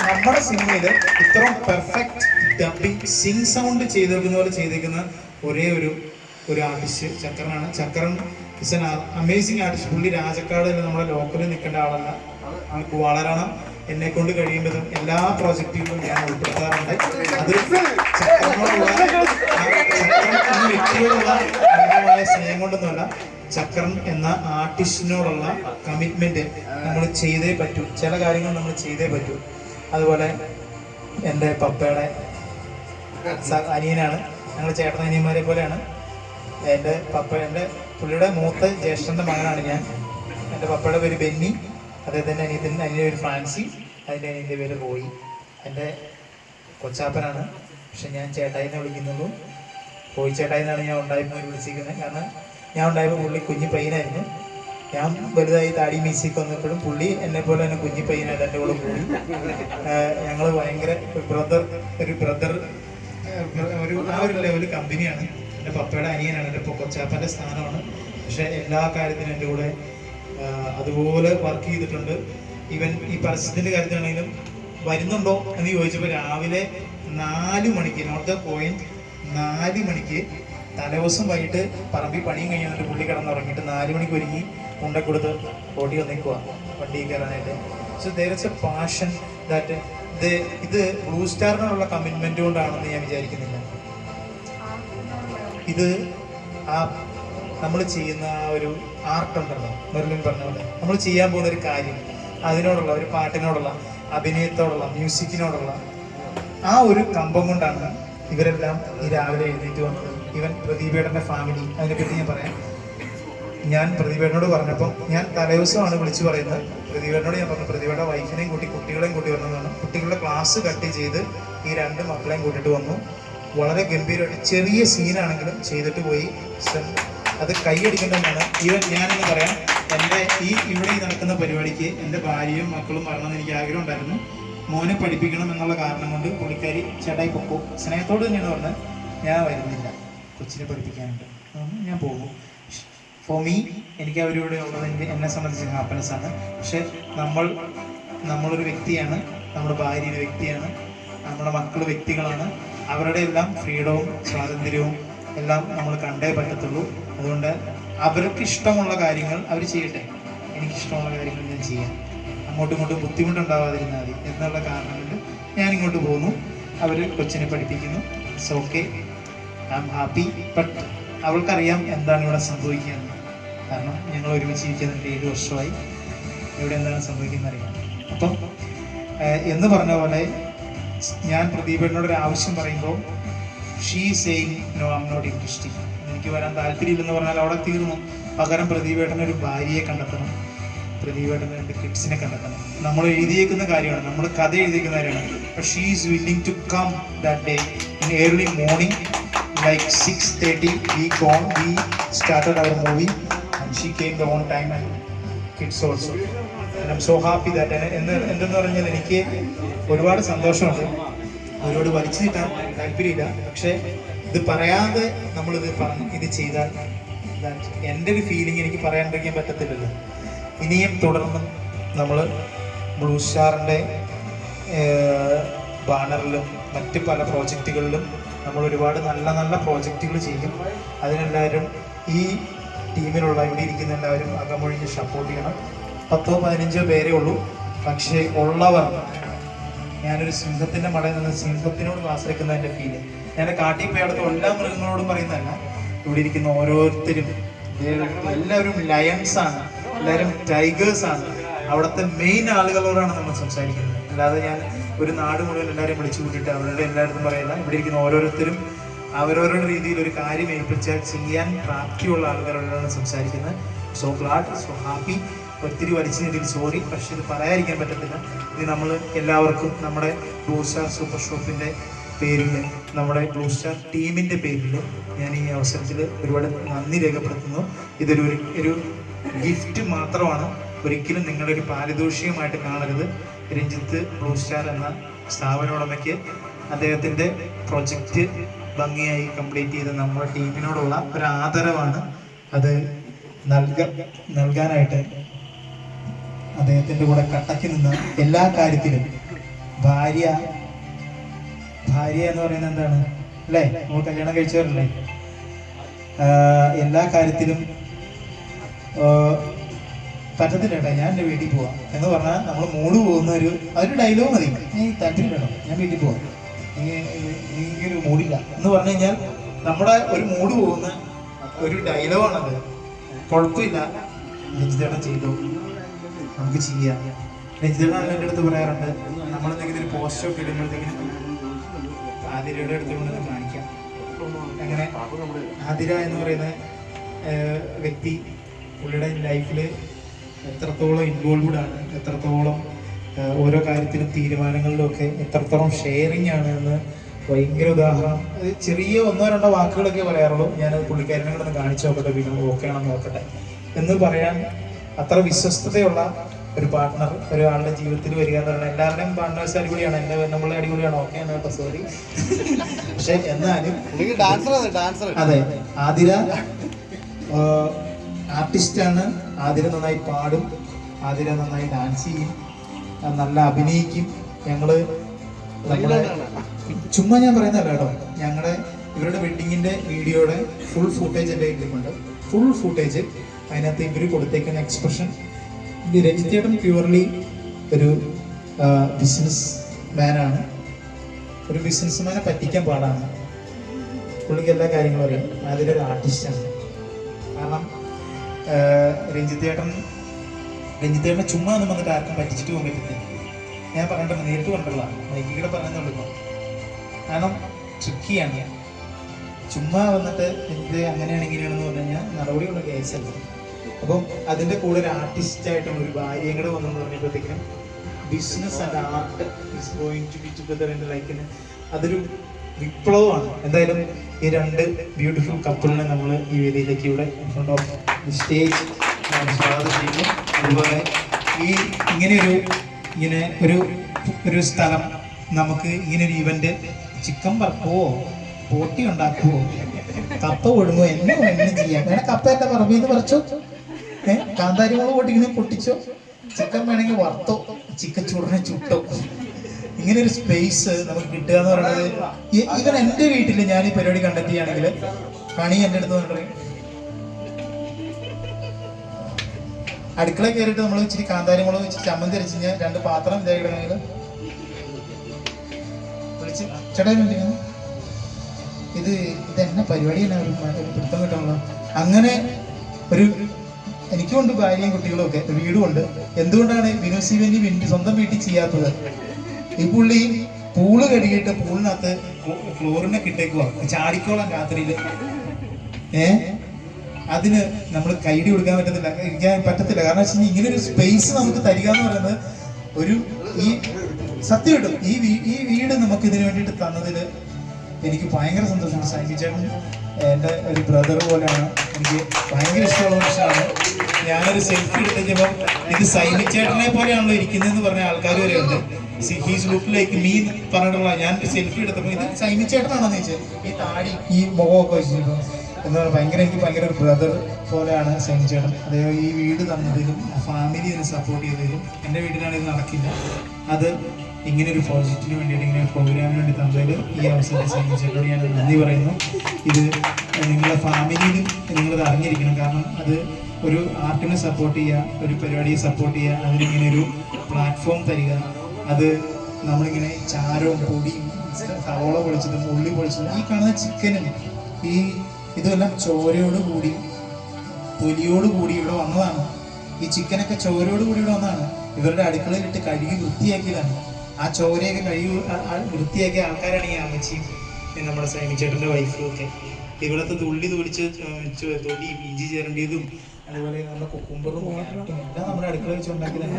നമ്മുടെ സിനിമയിൽ ഇത്രയും പെർഫെക്റ്റ് ഡബിങ് സിംഗ് സൗണ്ട് ചെയ്തേക്കുന്ന പോലെ ചെയ്തേക്കുന്ന ഒരേ ഒരു ആർട്ടിസ്റ്റ് ചക്രനാണ്. Chakran is an amazing artist. പുള്ളി രാജക്കാട് നമ്മുടെ ലോക്കലിൽ നിൽക്കേണ്ട ആളല്ല. ആൾക്ക് വളരണം. എന്നെ കൊണ്ട് കഴിയേണ്ടതും എല്ലാ പ്രോജക്റ്റുകളും ഞാൻ ഉൾപ്പെടുത്താറുണ്ട്. അത് വ്യക്തിയോടുള്ള അമിതമായ സ്നേഹം കൊണ്ടൊന്നുമല്ല, ചക്രൻ എന്ന ആർട്ടിസ്റ്റിനോടുള്ള കമ്മിറ്റ്മെന്റ് നമ്മൾ ചെയ്തേ പറ്റൂ. ചില കാര്യങ്ങൾ നമ്മൾ ചെയ്തേ പറ്റൂ. അതുപോലെ എൻ്റെ പപ്പയുടെ അനിയനാണ്. ഞങ്ങൾ ചേട്ടൻ അനിയന്മാരെ പോലെയാണ്. എൻ്റെ പുള്ളിയുടെ മൂത്ത ജ്യേഷ്ഠൻ്റെ മകനാണ് ഞാൻ. എൻ്റെ പപ്പയുടെ പേര് ബെന്നി, അദ്ദേഹത്തിൻ്റെ അനിയൻ്റെ പേര് ഫ്രാൻസി, അതിൻ്റെ അനിയൻ്റെ പേര് റോയി. എൻ്റെ കൊച്ചാപ്പനാണ്, പക്ഷെ ഞാൻ ചേട്ടായിനെ വിളിക്കുന്നുള്ളൂ. റോയി ചേട്ടായി എന്നാണ് ഞാൻ ഉണ്ടായപ്പോൾ വിളിച്ചിരിക്കുന്നത്. കാരണം ഞാൻ ഉണ്ടായപ്പോൾ പുള്ളി കുഞ്ഞി പയ്യനായിരുന്നു. ഞാൻ വലുതായി താടി മീശിക്ക് വന്നപ്പോഴും പുള്ളി എന്നെ പോലെ തന്നെ കുഞ്ഞി പയ്യനായിട്ട് എൻ്റെ കൂടെ പോയി. ഞങ്ങൾ ഭയങ്കര ആ ഒരു ലെവൽ കമ്പനിയാണ്. എൻ്റെ പപ്പയുടെ അനിയനാണ്, എൻ്റെ കൊച്ചാപ്പൻ്റെ സ്ഥാനമാണ്. പക്ഷെ എല്ലാ കാര്യത്തിനും എൻ്റെ കൂടെ അതുപോലെ വർക്ക് ചെയ്തിട്ടുണ്ട്. ഈവൻ ഈ പരസ്യത്തിൻ്റെ കാര്യത്തിലാണെങ്കിലും വരുന്നുണ്ടോ എന്ന് ചോദിച്ചപ്പോൾ രാവിലെ 4 മണിക്ക്, നോട്ട് ദ പോയിന്റ്, 4 മണിക്ക് തലേദിവസം വൈകിട്ട് പറമ്പിൽ പണിയും കഴിഞ്ഞിട്ട് പുള്ളി കിടന്നുറങ്ങിയിട്ട് 4 മണിക്ക് ഒരുങ്ങി കൊണ്ടു കൊടുത്ത് ഓടി വന്നേക്കുക വണ്ടി കയറാനായിട്ട്. So there is a passion that ഇത് ബ്ലൂ സ്റ്റാറിനോടുള്ള കമ്മിറ്റ്മെന്റ് കൊണ്ടാണെന്ന് ഞാൻ വിചാരിക്കുന്നില്ല. ഇത് നമ്മൾ ചെയ്യുന്ന ആ ഒരു ആർട്ട് ഉണ്ടല്ലോ, മെർലിൻ പറഞ്ഞ പോലെ നമ്മൾ ചെയ്യാൻ പോകുന്ന ഒരു കാര്യം, അതിനോടുള്ള ഒരു പാട്ടിനോടുള്ള, അഭിനയത്തോടുള്ള, മ്യൂസിക്കിനോടുള്ള ആ ഒരു കമ്പം കൊണ്ടാണ് ഇവരെല്ലാം ഈ രാവിലെ എഴുന്നേറ്റ് വന്നത്. ഇവൻ പ്രദീപേടൻ്റെ ഫാമിലി, അതിനെപ്പറ്റി ഞാൻ പറയാം. ഞാൻ പ്രദീപേടനോട് പറഞ്ഞപ്പോൾ ഞാൻ തലേദിവസമാണ് വിളിച്ചു പറയുന്നത്. പ്രദീപേടനോട് ഞാൻ പറഞ്ഞു പ്രദീപയുടെ വൈഫിനെയും കൂട്ടി കുട്ടികളെയും കൂട്ടി വന്നതാണ്. കുട്ടികളുടെ ക്ലാസ് കട്ട് ചെയ്ത് ഈ 2 മക്കളെയും കൂട്ടിയിട്ട് വന്നു. വളരെ ഗംഭീരമായിട്ട് ചെറിയ സീനാണെങ്കിലും ചെയ്തിട്ട് പോയി. അത് കൈയടിക്കേണ്ടതാണ്. ഈവൻ ഞാനെന്ന് പറയാം, എൻ്റെ ഇവിടെ നടക്കുന്ന പരിപാടിക്ക് എൻ്റെ ഭാര്യയും മക്കളും വരണമെന്ന് എനിക്ക് ആഗ്രഹം ഉണ്ടായിരുന്നു. മോനെ പഠിപ്പിക്കണം എന്നുള്ള കാരണം കൊണ്ട് പുള്ളിക്കാരി ചേട്ടായി പൊക്കോ, സ്നേഹത്തോട് തന്നെയാണ് പറഞ്ഞത്. ഞാൻ വരുന്നില്ല, കൊച്ചിനെ പഠിപ്പിക്കാനുണ്ട്, ഞാൻ പോകും. ഫോർ മീ, എനിക്ക് അവരിവിടെ ഉള്ളത് എന്നെ സംബന്ധിച്ച് ഹാപ്പിനെസ് ആണ്. പക്ഷെ നമ്മളൊരു വ്യക്തിയാണ്, നമ്മുടെ ഭാര്യ ഒരു വ്യക്തിയാണ്, നമ്മുടെ മക്കൾ വ്യക്തികളാണ്. അവരുടെ എല്ലാം ഫ്രീഡവും സ്വാതന്ത്ര്യവും എല്ലാം നമ്മൾ കണ്ടേ പറ്റത്തുള്ളൂ. അതുകൊണ്ട് അവർക്ക് ഇഷ്ടമുള്ള കാര്യങ്ങൾ അവർ ചെയ്യട്ടെ, എനിക്കിഷ്ടമുള്ള കാര്യങ്ങൾ ഞാൻ ചെയ്യാം. അങ്ങോട്ടും ഇങ്ങോട്ടും ബുദ്ധിമുട്ടുണ്ടാവാതിരുന്നാൽ മതി എന്നുള്ള കാരണം കൊണ്ട് ഞാൻ ഇങ്ങോട്ട് പോകുന്നു. അവർ കൊച്ചിനെ പഠിപ്പിക്കുന്നു. It's okay, I am happy. But അവൾക്കറിയാം എന്താണ് ഇവിടെ സംഭവിക്കുകയെന്ന്. കാരണം ഞങ്ങൾ ഒരുമിച്ച് ഇരിക്കുന്നുണ്ട് 7 വർഷമായി. ഇവിടെ എന്താണ് സംഭവിക്കുന്നത് അറിയാം. അപ്പം എന്ന് പറഞ്ഞ പോലെ ഞാൻ പ്രദീപേട്ടനോട് ഒരു ആവശ്യം പറയുമ്പോൾ she saying no, I am not interesting, എനിക്ക് വരാൻ താല്പര്യമില്ലെന്ന് പറഞ്ഞാൽ അവിടെ തീർന്നു. പകരം പ്രദീപേട്ടനൊരു ഭാര്യയെ കണ്ടെത്തണം, പ്രദീപേട്ടന് 2 കിഡ്സിനെ കണ്ടെത്തണം. നമ്മൾ എഴുതിയേക്കുന്ന കാര്യമാണ്, നമ്മൾ കഥ എഴുതിയേക്കുന്ന കാര്യമാണ്. But she is willing to come that day in early morning like 6:30 we started our movie and she came the on time and kids also, and I'm so happy that എന്തെന്ന് പറഞ്ഞാൽ എനിക്ക് ഒരുപാട് സന്തോഷമുണ്ട്. ഒരുപാട് വലിച്ചു നീട്ടാൻ താല്പര്യമില്ല, പക്ഷേ ഇത് പറയാതെ നമ്മളിത് ഇത് ചെയ്താൽ എൻ്റെ ഒരു ഫീലിംഗ് എനിക്ക് പറയാണ്ടിരിക്കാൻ പറ്റത്തില്ലല്ലോ. ഇനിയും തുടർന്ന് നമ്മൾ ബ്ലൂ സ്റ്റാറിൻ്റെ ബാനറിലും മറ്റ് പല പ്രോജക്റ്റുകളിലും നമ്മൾ ഒരുപാട് നല്ല നല്ല പ്രോജക്റ്റുകൾ ചെയ്യും. അതിനെല്ലാവരും ഈ ടീമിലുള്ള ഇവിടെ ഇരിക്കുന്ന എല്ലാവരും അകമൊഴിഞ്ഞ് സപ്പോർട്ട് ചെയ്യണം. 10-15 പേരേ ഉള്ളൂ, പക്ഷേ ഉള്ളവർ, ഞാനൊരു സിംഹത്തിൻ്റെ മടയിൽ നിന്ന് സിംഹത്തിനോട് ആശ്രയിക്കുന്ന എൻ്റെ ഫീല്. ഞാൻ കാട്ടിൽ പോയി അടുത്ത എല്ലാ മൃഗങ്ങളോടും പറയുന്നതല്ല, ഇവിടെ ഇരിക്കുന്ന ഓരോരുത്തരും എല്ലാവരും ലയൺസാണ്, എല്ലാവരും ടൈഗേഴ്സാണ്. അവിടുത്തെ മെയിൻ ആളുകളോടാണ് നമ്മൾ സംസാരിക്കുന്നത്. അല്ലാതെ ഞാൻ ഒരു നാട് മുഴുവൻ എല്ലാവരെയും വിളിച്ചു കൂട്ടിയിട്ട് അവരുടെ എല്ലായിടത്തും പറയില്ല. ഇവിടെ ഇരിക്കുന്ന ഓരോരുത്തരും അവരവരുടെ രീതിയിൽ ഒരു കാര്യം ഏൽപ്പിച്ചാൽ ചെയ്യാൻ പ്രാപ്തിയുള്ള ആളുകളോടാണ് സംസാരിക്കുന്നത്. So GLAAD, so happy. ഒത്തിരി വലിച്ചു നീട്ടിൽ സോറി, പക്ഷെ ഇത് പറയാതിരിക്കാൻ പറ്റത്തില്ല. ഇത് നമ്മൾ എല്ലാവർക്കും നമ്മുടെ ബ്ലൂ സ്റ്റാർ സൂപ്പർ ഷോപ്പിൻ്റെ പേരിൽ, നമ്മുടെ ബ്ലൂ സ്റ്റാർ ടീമിൻ്റെ പേരിൽ ഞാൻ ഈ അവസരത്തിൽ ഒരുപാട് നന്ദി രേഖപ്പെടുത്തുന്നു. ഒരു ഗിഫ്റ്റ് മാത്രമാണ്, ഒരിക്കലും നിങ്ങളുടെ ഒരു പാരിതോഷികമായിട്ട് കാണരുത്. രഞ്ജിത്ത് ബ്ലൂ സ്റ്റാർ എന്ന സ്ഥാപനോടമയ്ക്ക് അദ്ദേഹത്തിൻ്റെ പ്രൊജക്റ്റ് ഭംഗിയായി കംപ്ലീറ്റ് ചെയ്ത് നമ്മുടെ ടീമിനോടുള്ള ഒരു ആദരവാണ്. അത് നൽകാനായിട്ട് അദ്ദേഹത്തിൻ്റെ കൂടെ കട്ടയ്ക്ക് നിന്ന് എല്ലാ കാര്യത്തിലും ഭാര്യ എന്ന് പറയുന്നത് എന്താണ് അല്ലേ, നമ്മൾ കല്യാണം കഴിച്ചവരല്ലേ, എല്ലാ കാര്യത്തിലും പറ്റത്തില്ല കേട്ടോ, ഞാൻ എൻ്റെ വീട്ടിൽ പോവാം എന്ന് പറഞ്ഞാൽ നമ്മൾ മൂഡ് പോകുന്ന അതൊരു ഡയലോഗ് മതി. നീ താല്പര്യം വേണം, ഞാൻ വീട്ടിൽ പോവാം, നീക്കൊരു മൂഡില്ല എന്ന് പറഞ്ഞു കഴിഞ്ഞാൽ നമ്മുടെ ഒരു മൂഡ് പോകുന്ന ഒരു ഡയലോഗാണത്. കുഴപ്പമില്ല, രഞ്ജിതേട്ടൻ ചെയ്തു, നമുക്ക് ചെയ്യാം. രഞ്ജിതേട്ടൻ എൻ്റെ അടുത്ത് പറയാറുണ്ട്, നമ്മളെന്തെങ്കിലും ഒരു പോസ്റ്റൊക്കെ ഇടുമ്പോഴത്തേക്കിനും ആതിരയുടെ അടുത്ത് കൊണ്ടൊന്ന് കാണിക്കാം. അങ്ങനെ ആതിര എന്ന് പറയുന്ന വ്യക്തി പുള്ളിയുടെ ലൈഫിൽ എത്രത്തോളം ഇൻവോൾവ്ഡ് ആണ്, എത്രത്തോളം ഓരോ കാര്യത്തിലും തീരുമാനങ്ങളിലും ഒക്കെ എത്രത്തോളം ഷെയറിങ് ആണ് എന്ന് ഭയങ്കര ഉദാഹരണം. ചെറിയ 1-2 വാക്കുകളൊക്കെ പറയാറുള്ളൂ. ഞാനത് പുള്ളിക്കാരനെ കൂടെ ഒന്ന് കാണിച്ചു നോക്കട്ടെ, പിന്നെ ഓക്കെ ആണെന്ന് നോക്കട്ടെ എന്ന് പറയാൻ അത്ര വിശ്വസ്തതയുള്ള ഒരു പാർട്ട്ണർ ഒരാളുടെ ജീവിതത്തിൽ വരിക എന്ന് പറഞ്ഞാൽ, എല്ലാവരുടെയും പാർട്ട്നേഴ്സ് അടിപൊളിയാണ്, എൻ്റെ നമ്മളെ അടിപൊളിയാണ്, ഓക്കെ ആണ് കേട്ടോ, സോറി. പക്ഷെ എന്നാലും അതെ, ആതിര ആർട്ടിസ്റ്റാണ്. ആതിര നന്നായി പാടും, ആതിര നന്നായി ഡാൻസ് ചെയ്യും, നല്ല അഭിനയിക്കും. ഞങ്ങള് നമ്മുടെ ചുമ്മാ ഞാൻ പറയുന്നതല്ല കേട്ടോ, ഞങ്ങളുടെ ഇവരുടെ വെഡിങ്ങിന്റെ വീഡിയോയുടെ ഫുൾ ഫുട്ടേജ് എൻ്റെ കയ്യിലുണ്ട്. ഫുൾ ഫുട്ടേജ് അതിനകത്ത് ഇവർ കൊടുത്തേക്കുന്ന എക്സ്പ്രഷൻ. രഞ്ജിത്തേട്ടൻ പ്യുവർലി ഒരു ബിസിനസ് മാനാണ്. ഒരു ബിസിനസ്മാനെ പറ്റിക്കാൻ പാടാണ്. പുള്ളിക്ക് എല്ലാ കാര്യങ്ങളും അറിയാം. അതിലൊരു ആർട്ടിസ്റ്റാണ്. കാരണം രഞ്ജിത്തേട്ടനെ ചുമ്മാ ഒന്നും വന്നിട്ട് ആർക്കും പറ്റിച്ചിട്ട് പോകാൻ പറ്റില്ല. ഞാൻ പറഞ്ഞിട്ടുണ്ട്, നേരിട്ട് കണ്ടുള്ള മൈക്കിടെ പറയുന്നുള്ളൂ. കാരണം ട്രിക്കിയാണ്. ചുമ്മാ വന്നിട്ട് രഞ്ജിത്ത് അങ്ങനെയാണ് ഇങ്ങനെയാണെന്ന് പറഞ്ഞു കഴിഞ്ഞാൽ നടപടിയുള്ള കേസല്ല. അപ്പം അതിൻ്റെ കൂടെ ഒരു ആർട്ടിസ്റ്റായിട്ടുള്ള ഒരു ഭാര്യയും കൂടെ വന്നെന്ന് പറഞ്ഞപ്പോഴത്തേക്കിനും business and art is going to be together in ലൈഫിന് അതൊരു വിപ്ലവമാണ്. എന്തായാലും ഈ 2 ബ്യൂട്ടിഫുൾ കപ്പിളിനെ നമ്മൾ ഈ വേദിയിലേക്ക് ഇവിടെ in front of the stage സ്വാഗതം ചെയ്യുന്നു. അതുപോലെ ഇങ്ങനെ ഒരു സ്ഥലം നമുക്ക് ഇങ്ങനെ ഒരു ഇവന്റ്, ചിക്കൻ പറക്കുവോ, പോട്ടി ഉണ്ടാക്കുവോ, കപ്പ കൊടുങ്ങോ, എന്നെ ചെയ്യാം. വേണം കപ്പയൊക്കെ പറമ്പിൽ നിന്ന് പറിച്ചോ, കാന്താരി മുളക് പൊട്ടിങ്ങനെ പൊട്ടിച്ചോ, ചിക്കൻ വേണമെങ്കിൽ വറുത്തോ, ചിക്കൻ ചുടനെ ചുട്ടോ. ഇങ്ങനെ ഒരു സ്പേസ് നമുക്ക് കിട്ടുക എന്ന് പറയുന്നത്, ഈവൻ എൻ്റെ വീട്ടിൽ ഞാൻ ഈ പരിപാടി കണ്ടക്ട് ചെയ്യുകയാണെങ്കിൽ ഹണി എൻ്റെ അടുത്ത് വന്നിട്ട് അടുക്കള കയറിയിട്ട് നമ്മൾ ഇച്ചിരി കാന്താരി മുളക് വെച്ച് ചമ്മന്തി അരച്ച് കഴിഞ്ഞാൽ 2 പാത്രം ഇതായിടണമെങ്കിൽ വിളിച്ച് ചേട്ടാ ഇത് എന്നെ പരിപാടിയാണ് ഒരു പിടുത്തം കിട്ടണല്ലോ. അങ്ങനെ ഒരു എനിക്കുണ്ട് ഭാര്യയും കുട്ടികളും ഒക്കെ, വീടുമുണ്ട്. എന്തുകൊണ്ടാണ് വിനോദ് ശിവന്റെ സ്വന്തം വീട്ടിൽ ചെയ്യാത്തത്? ഈ പുള്ളി പൂള് കഴുകിയിട്ട് പൂളിനകത്ത് ഫ്ലോറിനെ കിട്ടേക്കുവാ, ചാടിക്കോളാം രാത്രിയിൽ. അതിന് നമ്മൾ കൈഡി കൊടുക്കാൻ പറ്റത്തില്ല. കാരണം വെച്ചാൽ ഇങ്ങനെ ഒരു സ്പേസ് നമുക്ക് തരിക എന്ന് പറയുന്നത് ഈ സത്യം കിട്ടും. ഈ വീട് നമുക്ക് ഇതിനു വേണ്ടിയിട്ട് തന്നതിൽ എനിക്ക് ഭയങ്കര സന്തോഷമാണ്. സൈമി ചേട്ടൻ എൻ്റെ ഒരു ബ്രദർ പോലെയാണ്, എനിക്ക് ഭയങ്കര ഇഷ്ടമുള്ള മനുഷ്യനാണ്. ഞാനൊരു സെൽഫി എടുത്തപ്പോൾ ഇത് സൈമി ചേട്ടനെ പോലെയാണല്ലോ ഇരിക്കുന്നതെന്ന് പറഞ്ഞ ആൾക്കാർ വരെ ഉണ്ട്. ഹീസ് ലുക്ക് ലൈക്ക് മീ പറഞ്ഞിട്ടുള്ള ഞാനൊരു സെൽഫി എടുത്തപ്പോൾ ഇത് സൈമി ചേട്ടനാണെന്ന് ചോദിച്ചത്. ഈ താടി ഈ മുഖമൊക്കെ വെച്ചിട്ടുണ്ടോ എന്ന് പറഞ്ഞാൽ എനിക്ക് ഭയങ്കര ഒരു ബ്രദർ പോലെയാണ് സൈമി ചേട്ടൻ. അതേപോലെ ഈ വീട് തന്നതിലും ഫാമിലി ഇതിനെ സപ്പോർട്ട് ചെയ്തതിലും, എൻ്റെ വീട്ടിലാണ് ഇത് നടക്കില്ല, അത് ഇങ്ങനെ ഒരു പ്രോജക്റ്റിന് വേണ്ടിയിട്ട് ഇങ്ങനെ ഒരു പ്രോഗ്രാമിന് വേണ്ടി തന്നതിൽ ഈ അവസരത്തിൽ സൈമി ചേട്ടനോട് ഞാൻ നന്ദി പറയുന്നു. ഇത് നിങ്ങളുടെ ഫാമിലിയിലും നിങ്ങളിത് അറിഞ്ഞിരിക്കണം. കാരണം അത് ഒരു ആർട്ടിനെ സപ്പോർട്ട് ചെയ്യുക, ഒരു പരിപാടിയെ സപ്പോർട്ട് ചെയ്യുക, അതിനിങ്ങനെ ഒരു പ്ലാറ്റ്ഫോം തരിക, അത് നമ്മളിങ്ങനെ ചാരവും പൊടിയും സവോള പൊളിച്ചതും ഉള്ളി പൊളിച്ചതും ഈ കാണുന്ന ചിക്കനും ഇതെല്ലാം ചോരയോടുകൂടി തൊലിയോടുകൂടി ഇവിടെ വന്നതാണ്. ഈ ചിക്കനൊക്കെ ചോരയോടുകൂടി ഇവിടെ വന്നതാണ്. ഇവരുടെ അടുക്കളയിലിട്ട് കഴുകി വൃത്തിയാക്കിയതാണ്. ആ ചോരയൊക്കെ കഴുകി വൃത്തിയാക്കിയ ആൾക്കാരാണ് ഈ അമ്മച്ചിയും നമ്മുടെ സൈമി ചേട്ടൻ്റെ വൈഫും ഒക്കെ. ഇവിടുത്തെ തുള്ളി തൊലിച്ച് തൊലിയും ഇഞ്ചി ചേരേണ്ടതും അതുപോലെ നമ്മുടെ കുക്കുംബറും എല്ലാം നമ്മുടെ അടുക്കള വെച്ച് ഉണ്ടാക്കിയതും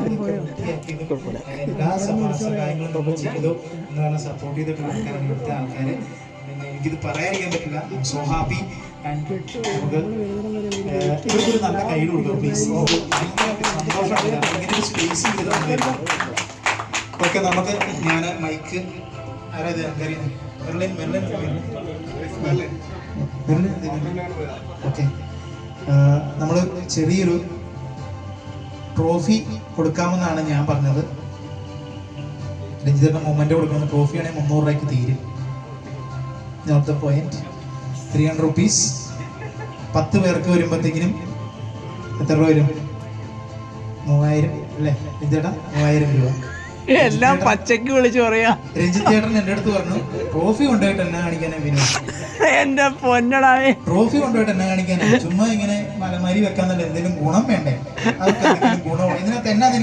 വൃത്തിയാക്കിയതും എല്ലാ സഹായങ്ങളും നമ്മൾ ചെയ്തു എന്ന് പറഞ്ഞാൽ സപ്പോർട്ട് ചെയ്തിട്ടുള്ള ആൾക്കാരാണ് ഇവിടുത്തെ ആൾക്കാർ. എനിക്കിത് പറയാതിരിക്കാൻ പറ്റില്ല. So happy. ആൻഡ് നമുക്ക് ഇവർക്കൊരു നല്ല കൈഡ് കൊടുക്കും പ്ലീസ്. സന്തോഷമാണ് ഇങ്ങനെ ഒരു സ്പേസ് ചെയ്ത്. ഓക്കെ, നമുക്ക് ഞാൻ മൈക്ക് ആരാത് എനിക്കറിയാം. ഓക്കെ, നമ്മൾ ചെറിയൊരു ട്രോഫി കൊടുക്കാമെന്നാണ് ഞാൻ പറഞ്ഞത്. രഞ്ജിതന്റെ മൊമെന്റ് കൊടുക്കുന്ന ട്രോഫിയാണെങ്കിൽ 300 രൂപയ്ക്ക് തീരും. Not the point. 300 rupees. 10 പേർക്ക് വരുമ്പോഴത്തേക്കിനും എത്ര രൂപ വരും? 3000 അല്ലേ രഞ്ജിത്തേട്ടാ? 3000 രൂപ. എല്ലാം പച്ചക്ക് വിളിച്ചു പറയാ. രഞ്ജിത്ത് ചേട്ടൻ എൻ്റെ അടുത്ത് പറഞ്ഞു, ട്രോഫി കൊണ്ടുപോയിട്ട് എന്നെ കാണിക്കാനാ വിനോദ്. എന്റെ പൊന്നടാവേ, ട്രോഫി കൊണ്ടുപോയിട്ട് എന്നെ കാണിക്കാനാ. ചുമ്മാ ഇങ്ങനെ മലമാരി വെക്കാന്നല്ല, എന്തെങ്കിലും ഗുണം വേണ്ടേ? അതൊക്കെ ഗുണമാണ്. ഇതിനകത്ത് എന്നാന്ന്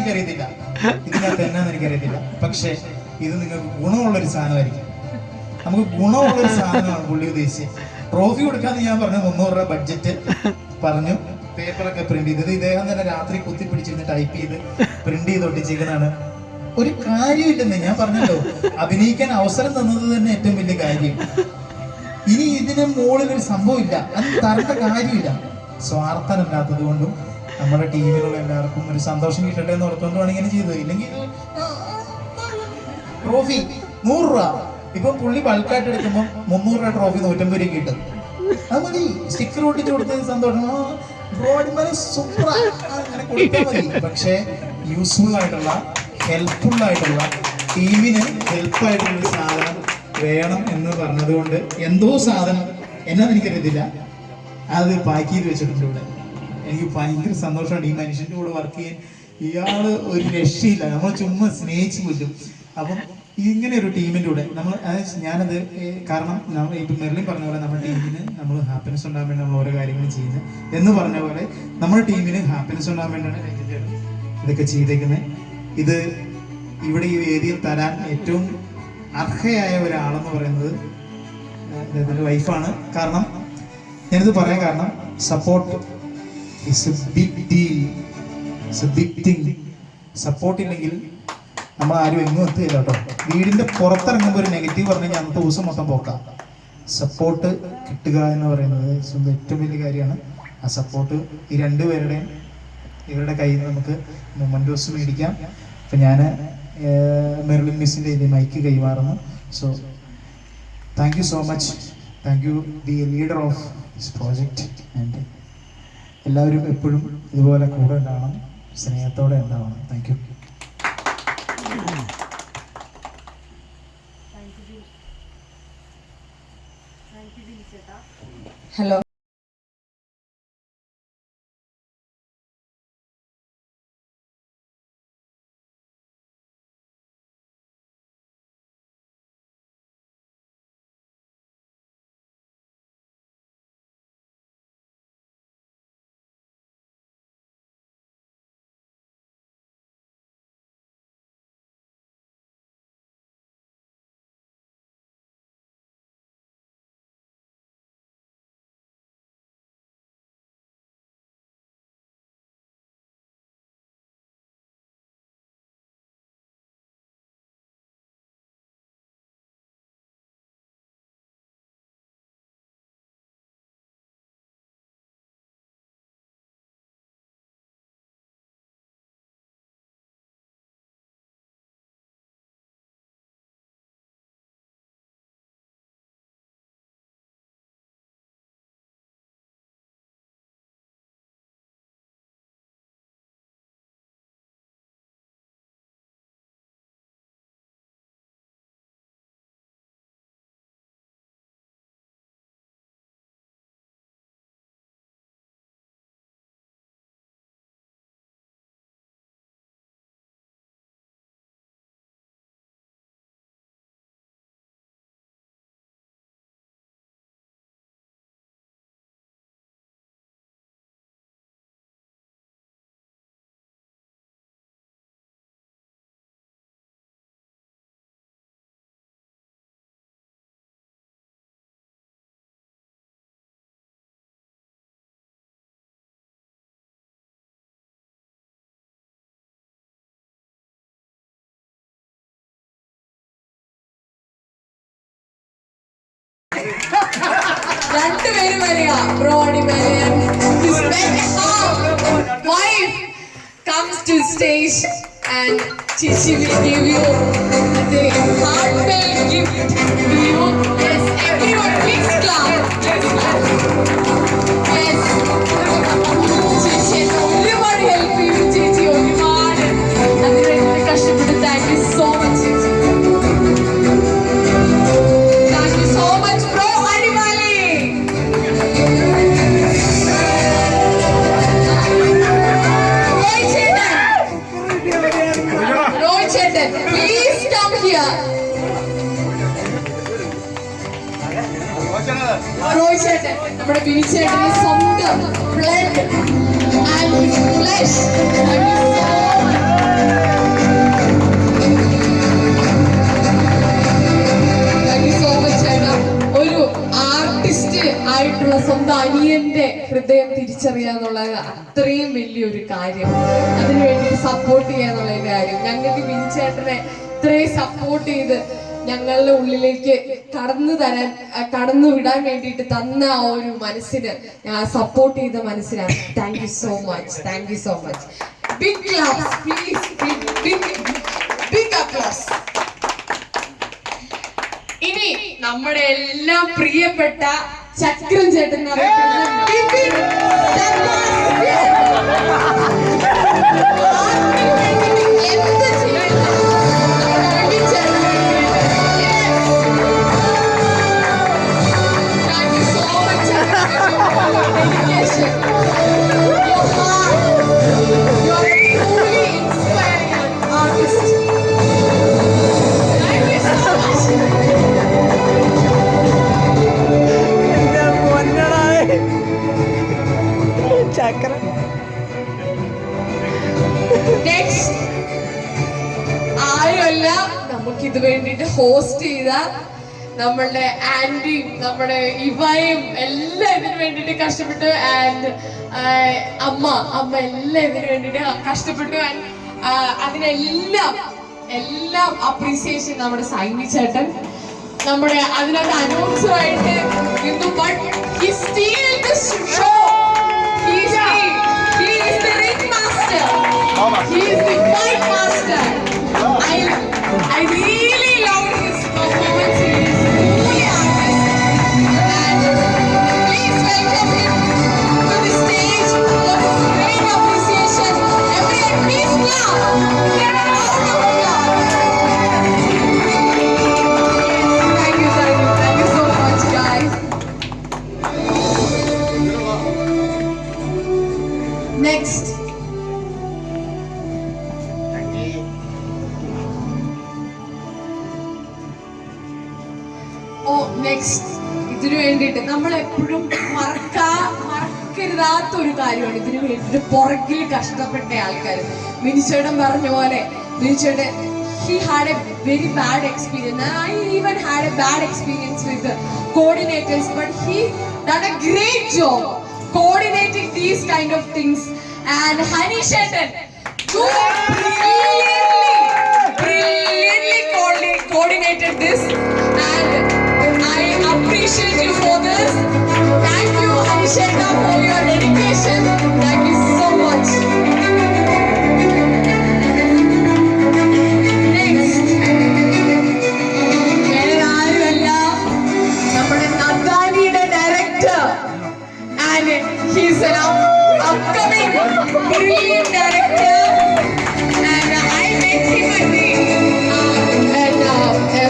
എനിക്കറിയത്തില്ല. പക്ഷേ ഇത് നിങ്ങൾക്ക് ഗുണമുള്ളൊരു സാധനമായിരിക്കും. നമുക്ക് ഗുണമുള്ളൊരു സാധനമാണ് പുള്ളി ഉദ്ദേശിച്ചത്. ട്രോഫി കൊടുക്കാന്ന് ഞാൻ പറഞ്ഞു. 300 രൂപ ബഡ്ജറ്റ് പറഞ്ഞു. പേപ്പറൊക്കെ പ്രിന്റ് ചെയ്തത് ഇദ്ദേഹം തന്നെ രാത്രി കുത്തിപ്പിടിച്ചിരുന്ന് ടൈപ്പ് ചെയ്ത് പ്രിന്റ് ചെയ്ത് ഒട്ടിച്ചിരിക്കുന്നതാണ്. ഒരു കാര്യമില്ലെന്ന് ഞാൻ പറഞ്ഞല്ലോ. അഭിനയിക്കാൻ അവസരം തന്നത് തന്നെ ഏറ്റവും വലിയ കാര്യം. ഇനി ഇതിന് മുകളിൽ ഒരു സംഭവം ഇല്ല, അത് തരേണ്ട കാര്യമില്ല. സ്വാർത്ഥനല്ലാത്തത് കൊണ്ടും നമ്മുടെ ടീമിലുള്ള എല്ലാവർക്കും ഒരു സന്തോഷം കിട്ടട്ടെ എന്ന് ഓർത്തുകൊണ്ടാണ് ഇങ്ങനെ ചെയ്തത്. ഇല്ലെങ്കിൽ ട്രോഫി 100 രൂപ. ഇപ്പൊ പുള്ളി ബൾക്കായിട്ട് എടുക്കുമ്പോൾ 300 രൂപ ട്രോഫി 150 രൂപ കിട്ടും. അത് മതി. സ്റ്റിക്കർ ഒട്ടിച്ച് കൊടുത്തത് സന്തോഷം. സൂപ്പർ അങ്ങനെ കൊടുത്താൽ മതി. പക്ഷേ യൂസ്ഫുൾ ആയിട്ടുള്ള, ഹെൽപ്ഫുൾ ആയിട്ടുള്ള, ടീമിന് ഹെൽപ്പായിട്ടുള്ളൊരു സാധനം വേണം എന്ന് പറഞ്ഞതുകൊണ്ട് എന്തോ സാധനം എന്നാന്ന് എനിക്കറിയത്തില്ല, അത് പാക്ക് ചെയ്ത് വെച്ചിട്ടുണ്ട് ഇവിടെ. എനിക്ക് ഭയങ്കര സന്തോഷമാണ് ഈ മനുഷ്യൻ്റെ കൂടെ വർക്ക് ചെയ്യാൻ. ഇയാള് ഒരു രക്ഷയില്ല. നമ്മൾ ചുമ്മാ സ്നേഹിച്ചു പറ്റും. അപ്പം ഇങ്ങനെ ഒരു ടീമിൻ്റെ കൂടെ നമ്മൾ ഞാനത് കാരണം ഇപ്പം മെർലിൻ പറഞ്ഞ പോലെ നമ്മുടെ ടീമിന് നമ്മൾ ഹാപ്പിനെസ് ഉണ്ടാകാൻ വേണ്ടി നമ്മൾ ഓരോ കാര്യങ്ങളും ചെയ്യുന്നത് എന്ന് പറഞ്ഞ പോലെ നമ്മുടെ ടീമിന് ഹാപ്പിനെസ് ഉണ്ടാകാൻ വേണ്ടിയാണ് ഇതൊക്കെ ചെയ്തേക്കുന്നത്. ഇത് ഇവിടെ ഈ വേദിയിൽ തരാൻ ഏറ്റവും അർഹയായ ഒരാളെന്ന് പറയുന്നത് അദ്ദേഹത്തിൻ്റെ വൈഫാണ്. കാരണം ഞാനിത് പറയാൻ കാരണം support is a big deal, it's a big thing. സപ്പോർട്ട് ഇല്ലെങ്കിൽ നമ്മൾ ആരും എങ്ങും എത്തുകയില്ല കേട്ടോ. വീടിൻ്റെ പുറത്തിറങ്ങുമ്പോൾ ഒരു നെഗറ്റീവ് പറഞ്ഞു കഴിഞ്ഞാൽ അന്നത്തെ ദിവസം മൊത്തം പോക്കാം. സപ്പോർട്ട് കിട്ടുക എന്ന് പറയുന്നത് ഏറ്റവും വലിയ കാര്യമാണ്. ആ സപ്പോർട്ട് ഈ രണ്ടുപേരുടെയും ഇവരുടെ കയ്യിൽ നിന്ന് നമുക്ക് മൊമെന്റോസ് മേടിക്കാം. അപ്പം ഞാൻ മെർലിൻ മിസ്സിൻ്റെ ഇത് മൈക്ക് കൈമാറുന്നു. So thank you so much. Thank you the leader of this project. And എല്ലാവരും എപ്പോഴും ഇതുപോലെ കൂടെ ഉണ്ടാവണം, സ്നേഹത്തോടെ ഉണ്ടാവണം. Thank you. ഹലോ. രണ്ടുപേരും വരിക. Brody മേലെയൻ. His wife comes to stage and Chichi will give you the heartfelt gift to you. Yes, everyone please clap. Yes. Chichi ഒരുപാട് ഹെൽപ്പ് ചെയ്തു. ചേച്ചി ഒരുപാട് അതിനുവേണ്ടി കഷ്ടപ്പെട്ടു. താങ്ക് യു സോ മച്ച് ചേച്ചി. Thank you so much bro. Adimali. Rohit Chetan, please come here. Rohit Chetan, നമ്മുടെ ബിനി ചേട്ടന്റെ സ്വന്തം blood and flesh. Thank you so much. Thank you so much ചേട്ടാ. ഒരു ആർട്ടിസ്റ്റ് ആയിട്ടുള്ള സ്വന്തം അനിയന്റെ ഹൃദയം തിരിച്ചറിയാന്നുള്ളത് അത്രയും വലിയൊരു കാര്യം. അതിനു വേണ്ടിയിട്ട് സപ്പോർട്ട് ചെയ്യാന്നുള്ളതിന്റെ കാര്യം. ഞങ്ങൾക്ക് ബിനിച്ചേട്ടനെ ഇത്രയും സപ്പോർട്ട് ചെയ്ത് ഞങ്ങളുടെ ഉള്ളിലേക്ക് കടന്നു വിടാൻ വേണ്ടിയിട്ട് തന്ന ആ ഒരു മനസ്സിന്, ഞാൻ സപ്പോർട്ട് ചെയ്ത മനസ്സിനാണ്. Thank you so much. Thank you so much. Big claps please. Big applause. ഇനി നമ്മുടെ എല്ലാം പ്രിയപ്പെട്ട ചക്രം ചേട്ടൻ ചക്ര. ആരുമല്ല, നമുക്കിത് വേണ്ടിട്ട് ഹോസ്റ്റ് ചെയ്ത നമ്മളുടെ ആന്റിയും നമ്മുടെ ഇവയും എല്ലാം ഇതിനു വേണ്ടിട്ട് കഷ്ടപ്പെട്ടു. ആൻഡ് അമ്മ എല്ലാം ഇതിനു വേണ്ടിട്ട് കഷ്ടപ്പെട്ടു. അതിനെല്ലാം അപ്രീസിയേഷൻ നമ്മുടെ സൈനി ചേട്ടൻ നമ്മുടെ അതിനകത്ത് അനൗൺസറായിട്ട് നിന്നു. But he steal the show. He is the ring master. He is the fight master. I really love his performance. He is truly artist. And please welcome him to the stage for his great appreciation. Everyone, please clap. Thank you so much. Next ഇതിനു വേണ്ടിയിട്ട് നമ്മൾ എപ്പോഴും മറക്കരുതാത്ത ഒരു കാര്യമാണ് ഇതിനു വേണ്ടിയിട്ട് പുറകിൽ കഷ്ടപ്പെട്ട ആൾക്കാർ. മിനിച്ചേട്ടൻ പറഞ്ഞ പോലെ മിനിച്ചേട്ടൻ he had a very bad experience and I even had a bad experience with the coordinators, but he done a great job coordinating these kind of things. And Hani Shettan, you brilliantly coordinated this and I appreciate you for this. Thank you Hani Shettan for your dedication. Thank you so much. He's an upcoming brilliant director and I met him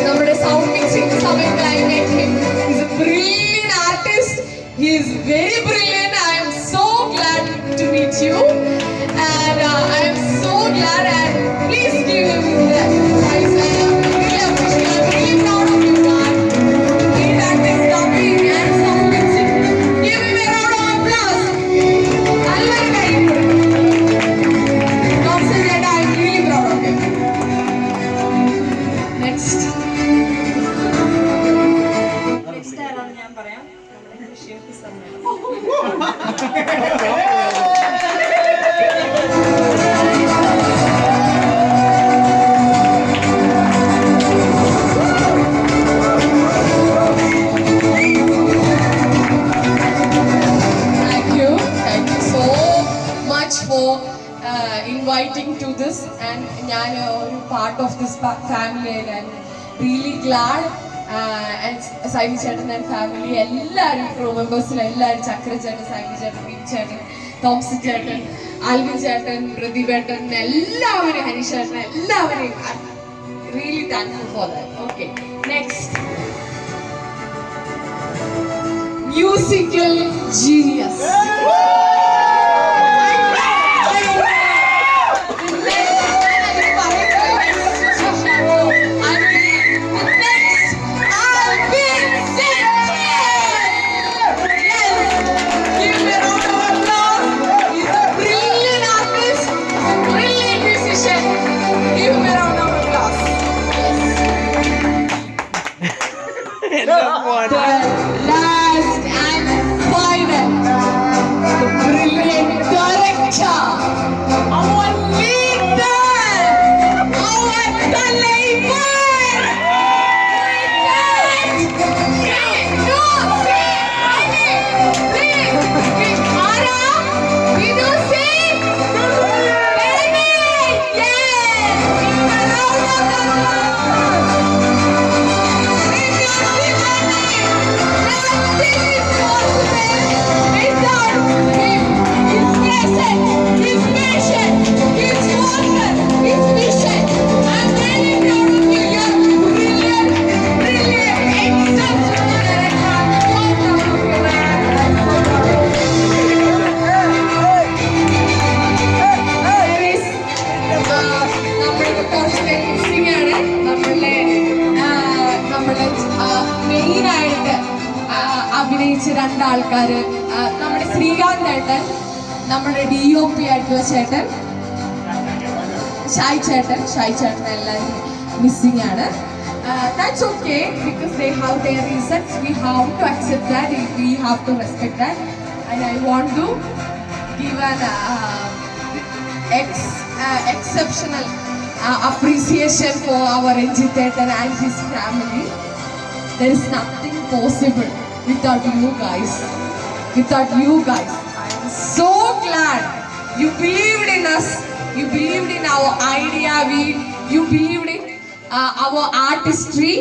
നമ്മുടെ sound mixing സമയത്ത് I met him. He's a brilliant artist. He is very brilliant. I am so glad to meet you and I am so glad and please give him the prize. I really appreciate. I'm really proud of you guys. Great acting, dubbing and sound mixing. Give him a round of applause. ഞാൻ പറയാം. Inviting to this and ഞാൻ ഒരു part of this family and I'm really glad and സൈനി ചേട്ടൻ and family എല്ലാവരും crew members എല്ലാവരും ചക്ര ചേട്ടൻ, സൈനി ചേട്ടൻ, win ചേട്ടൻ, തോമസ് ചേട്ടൻ, ആൽവിൻ ചേട്ടൻ, പ്രതിഭേട്ടൻ എല്ലാവരും, ഹരീഷ് ചേട്ടൻ എല്ലാവരെയും really thankful for that. Okay, next musical genius. Last and final, the brilliant director, our leader, our Talaiman. അഭിനയിച്ച രണ്ടാൾക്കാര്, നമ്മുടെ ശ്രീകാന്ത് ചേട്ടൻ, നമ്മുടെ DOP ആയിട്ടുള്ള ചേട്ടൻ ഷായ് ചേട്ടൻ എല്ലാവരും മിസ്സിംഗ് ആണ്. That's okay because they have their reasons. We have to accept that. We have to respect that. And I want to give an exceptional appreciation for our Ranjit Chetan and his family. There is nothing possible without you guys. I am so glad you believed in us. You believed in our idea. You believed in our artistry.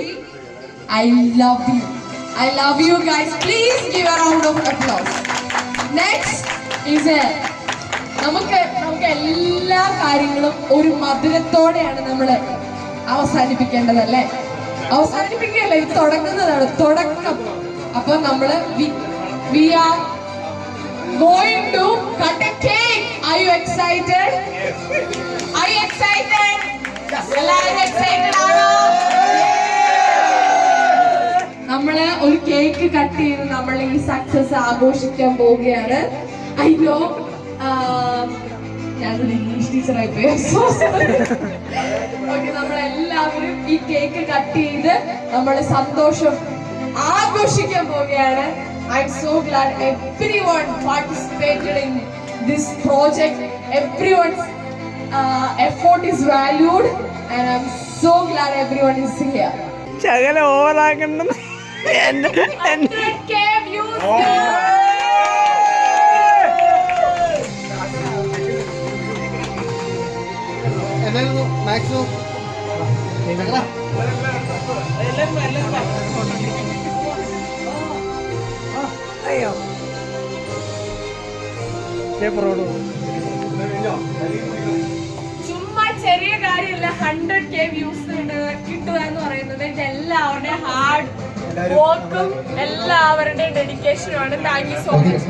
I love you guys. Please give a round of applause. Next is നമുക്ക് എല്ലാ കാര്യങ്ങളും ഒരു മധുരത്തോടെയാണ് നമ്മൾ അവസാനിപ്പിക്കേണ്ടതല്ലേ? അവസാനിപ്പിക്കുകയല്ല, ഇത് തുടങ്ങുന്നതാണ്, തുടക്കം. അപ്പൊ നമ്മള് we are going to cut a cake. Are you excited? Are you excited? എല്ലാവരും excited ആണോ? നമ്മള് ഒരു കേക്ക് കട്ട് ചെയ്ത് നമ്മൾ ഈ സക്സസ് ആഘോഷിക്കാൻ പോവുകയാണ്. ഐ നോ ഞാനൊരു ഇംഗ്ലീഷ് ടീച്ചറായി പോയി. ഓക്കെ, നമ്മളെല്ലാവരും ഈ കേക്ക് കട്ട് ചെയ്ത് നമ്മൾ സന്തോഷം ആഘോഷിക്കാൻ പോവുകയാണ്. I'm so glad everyone participated in this project. Everyone's effort is valued and I'm so glad everyone is here. ശകല ഓവറാക്കണം. 100K views. മാക്സിമം അയ്യോ ചുമ്മാ ചെറിയ കാര്യമല്ല 100K വ്യൂസ് കിട്ടുക എന്ന് പറയുന്നത്. ഇത് എല്ലാവരുടെയും ഹാർഡ് വർക്കും എല്ലാവരുടെയും ഡെഡിക്കേഷനുമാണ്. Thank you so much.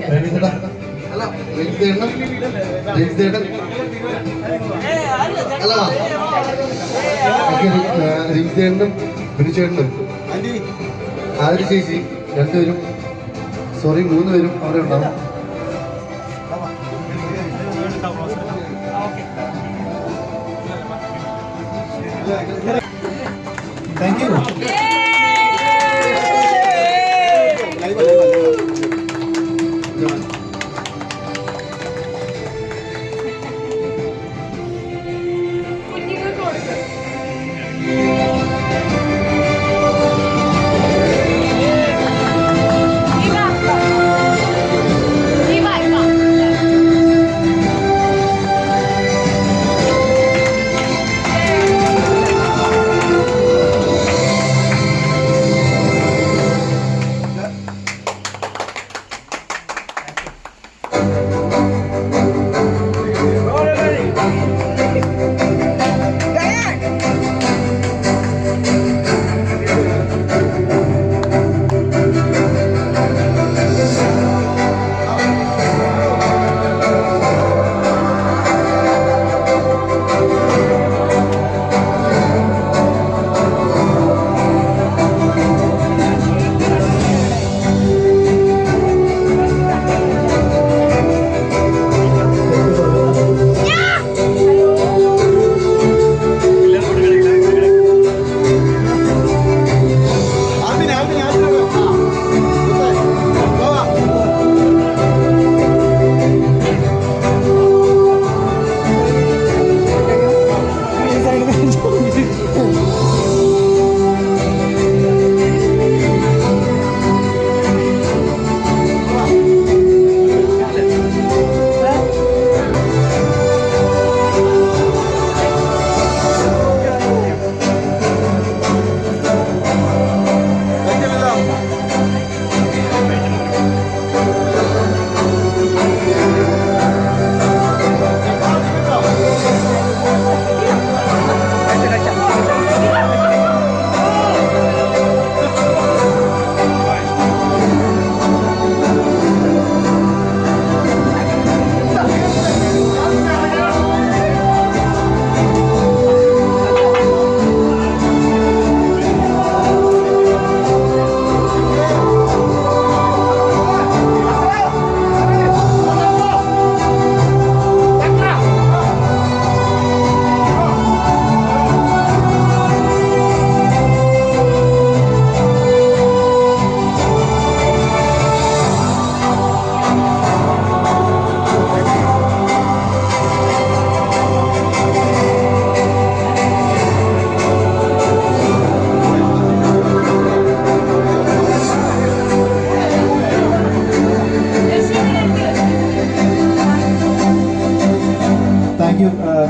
റിംസേണ്ണും ബിനുചേട്ടനും ആതിര ചേച്ചി രണ്ടുപേരും, സോറി 3 പേരും അവിടെ ഉണ്ടാവും. Thank you. കുഞ്ഞുങ്ങൾക്ക് കൊടുക്കും.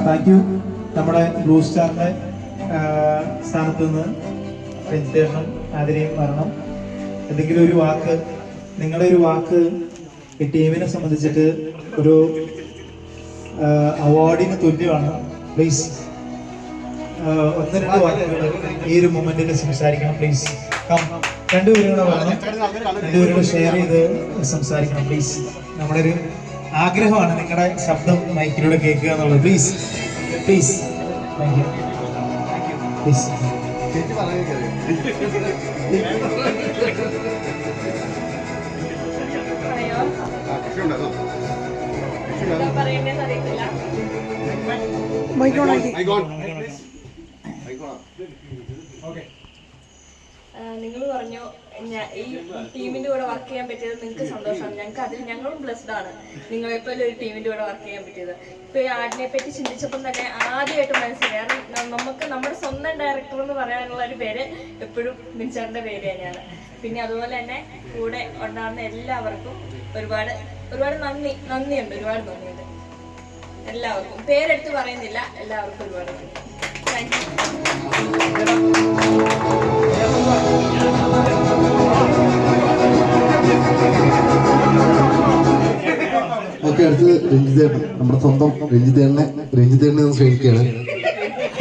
Thank you. നമ്മുടെ ബ്ലൂ സ്റ്റാറിന്റെ സ്ഥാനത്ത് നിന്ന് രജിതേഷനും ആതിരയും വരണം. എന്തെങ്കിലും ഒരു വാക്ക്, നിങ്ങളുടെ ഒരു വാക്ക് ഈ ടീമിനെ സംബന്ധിച്ചിട്ട് ഒരു അവാർഡിന് തുല്യമാണ്. പ്ലീസ് 1-2 വാക്കുകൾ ഈ ഒരു മൊമെന്റിൽ സംസാരിക്കണം. പ്ലീസ് രണ്ടുപേരും കൂടെ വരണം, രണ്ടുപേരും കൂടെ ഷെയർ ചെയ്ത് സംസാരിക്കണം. പ്ലീസ് നമ്മുടെ ഒരു ആഗ്രഹമാണ് നിങ്ങളുടെ ശബ്ദം മൈക്കിലൂടെ കേൾക്കുക എന്നുള്ളത്. Please please thank you please. ചേച്ചി പറയാൻ എന്താ പറയണ്ടേന്ന് അറിയത്തില്ല. നിങ്ങൾ പറഞ്ഞു ഈ ടീമിന്റെ കൂടെ വർക്ക് ചെയ്യാൻ പറ്റിയത് നിങ്ങൾക്ക് സന്തോഷമാണ്. ഞങ്ങൾക്ക് അതിൽ ഞങ്ങളും ബ്ലെസ്ഡ് ആണ് നിങ്ങളെപ്പോലെ ഒരു ടീമിന്റെ കൂടെ വർക്ക് ചെയ്യാൻ പറ്റിയത്. ഇപ്പൊ ഈ ആടിനെ പറ്റി ചിന്തിച്ചപ്പം തന്നെ ആദ്യമായിട്ട് മനസ്സിലായി, കാരണം നമുക്ക് നമ്മുടെ സ്വന്തം ഡയറക്ടർ എന്ന് പറയാനുള്ള ഒരു പേര് എപ്പോഴും ബിൻചാറിന്റെ പേര് തന്നെയാണ്. പിന്നെ അതുപോലെ തന്നെ കൂടെ ഉണ്ടാകുന്ന എല്ലാവർക്കും ഒരുപാട് ഒരുപാട് നന്ദിയുണ്ട്. ഒരുപാട് നന്ദിയുണ്ട് എല്ലാവർക്കും. പേരെടുത്ത് പറയുന്നില്ല, എല്ലാവർക്കും ഒരുപാട് നന്ദി. Thank you. ഓക്കെ, അടുത്തത് രഞ്ജിതേട്ടൻ, നമ്മുടെ സ്വന്തം രഞ്ജിതേട്ടനെ ശ്രമിക്കുകയാണ്.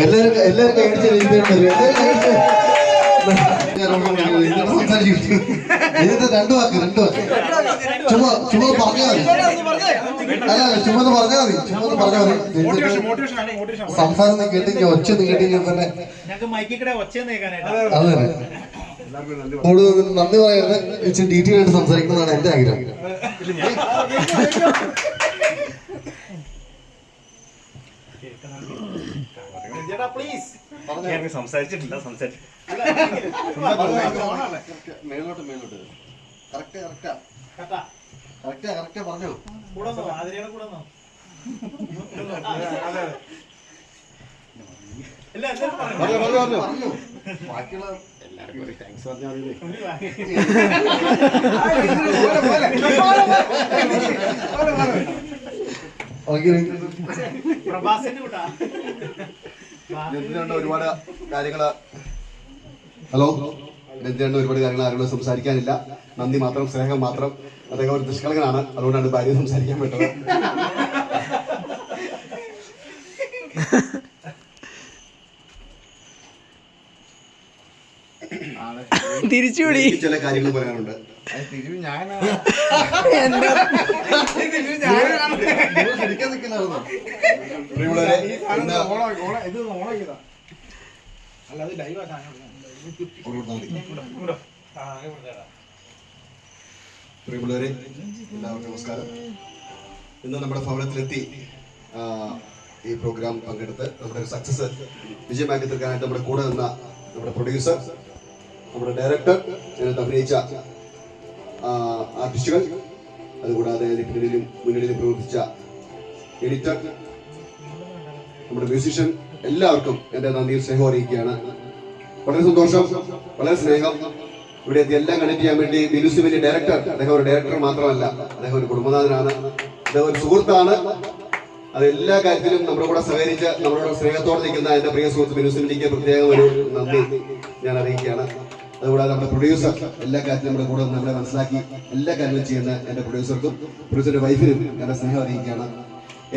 എല്ലാവരും കൈയടിച്ച് രഞ്ജിതേട്ടൻ സംസാരിച്ചു. രണ്ടു വാക്ക് ചുമ്മാ പറഞ്ഞാൽ മതി. ചുമ്മാ പറഞ്ഞാൽ മതി. സംസാരം കേട്ട് ഒച്ച കേട്ട് തന്നെ അതെ നന്ദി പറയാതെ ഇച്ചിരി ഡീറ്റെയിൽ ആയിട്ട് സംസാരിക്കുന്നതാണ് എന്റെ ആഗ്രഹം. സംസാരിച്ചിട്ടില്ല മേലോട്ട് കറക്റ്റാ പറഞ്ഞോ. ബാക്കിയുള്ള എല്ലാവർക്കും താങ്ക്സ് പറഞ്ഞാൽ ഒരുപാട് കാര്യങ്ങള് ഒരുപാട് കാര്യങ്ങൾ ആരോട് സംസാരിക്കാനില്ല. നന്ദി മാത്രം, സ്നേഹം മാത്രം. അദ്ദേഹം ഒരു നിഷ്കളങ്കനാണ്, അതുകൊണ്ടാണ് ഭാര്യ സംസാരിക്കാൻ പറ്റുന്നത്. തിരിച്ചുകൂടി ചില കാര്യങ്ങൾ പറയാനുണ്ട്. പ്രിയമുള്ളവരെ, എല്ലാവർക്കും നമസ്കാരം. ഇന്ന് നമ്മുടെ ഭവനത്തിലെത്തി ഈ പ്രോഗ്രാം പങ്കെടുത്ത് നമ്മുടെ സക്സസ് വിജയമാക്കി തീർക്കാനായിട്ട് നമ്മുടെ കൂടെ നിന്ന നമ്മുടെ പ്രൊഡ്യൂസർ, നമ്മുടെ ഡയറക്ടർ, ഇതിനകത്ത് അഭിനയിച്ച ആർട്ടിസ്റ്റുകൾ, അതുകൂടാതെ പിന്നിലും മുന്നിലും പ്രവർത്തിച്ച എഡിറ്റർ, നമ്മുടെ മ്യൂസിഷ്യൻ, എല്ലാവർക്കും എൻ്റെ നന്ദിയും സ്നേഹം അറിയിക്കുകയാണ്. വളരെ സന്തോഷം, വളരെ സ്നേഹം. ഇവിടെ എത്തി എല്ലാം കണക്ട് ചെയ്യാൻ വേണ്ടി ബിനുസ് വലിയ ഡയറക്ടർ, അദ്ദേഹം ഒരു ഡയറക്ടർ മാത്രമല്ല, അദ്ദേഹം ഒരു കുടുംബനാഥനാണ്, അദ്ദേഹം ഒരു സുഹൃത്താണ്. അത് എല്ലാ കാര്യത്തിലും നമ്മുടെ കൂടെ സഹകരിച്ച് നമ്മളോട് സ്നേഹത്തോടെ നിൽക്കുന്ന എൻ്റെ പ്രിയ സുഹൃത്ത് ബിനുസിലേക്ക് പ്രത്യേകം ഒരു നന്ദി ഞാൻ അറിയിക്കുകയാണ്. അതുകൂടാതെ നമ്മുടെ പ്രൊഡ്യൂസർ, എല്ലാ കാര്യത്തിലും നമ്മുടെ കൂടെ നമ്മളെ മനസ്സിലാക്കി എല്ലാ കാര്യങ്ങളും ചെയ്യുന്ന എൻ്റെ പ്രൊഡ്യൂസർക്കും പ്രൊഡ്യൂസറുടെ വൈഫിനും എൻ്റെ സ്നേഹം അറിയിക്കുകയാണ്.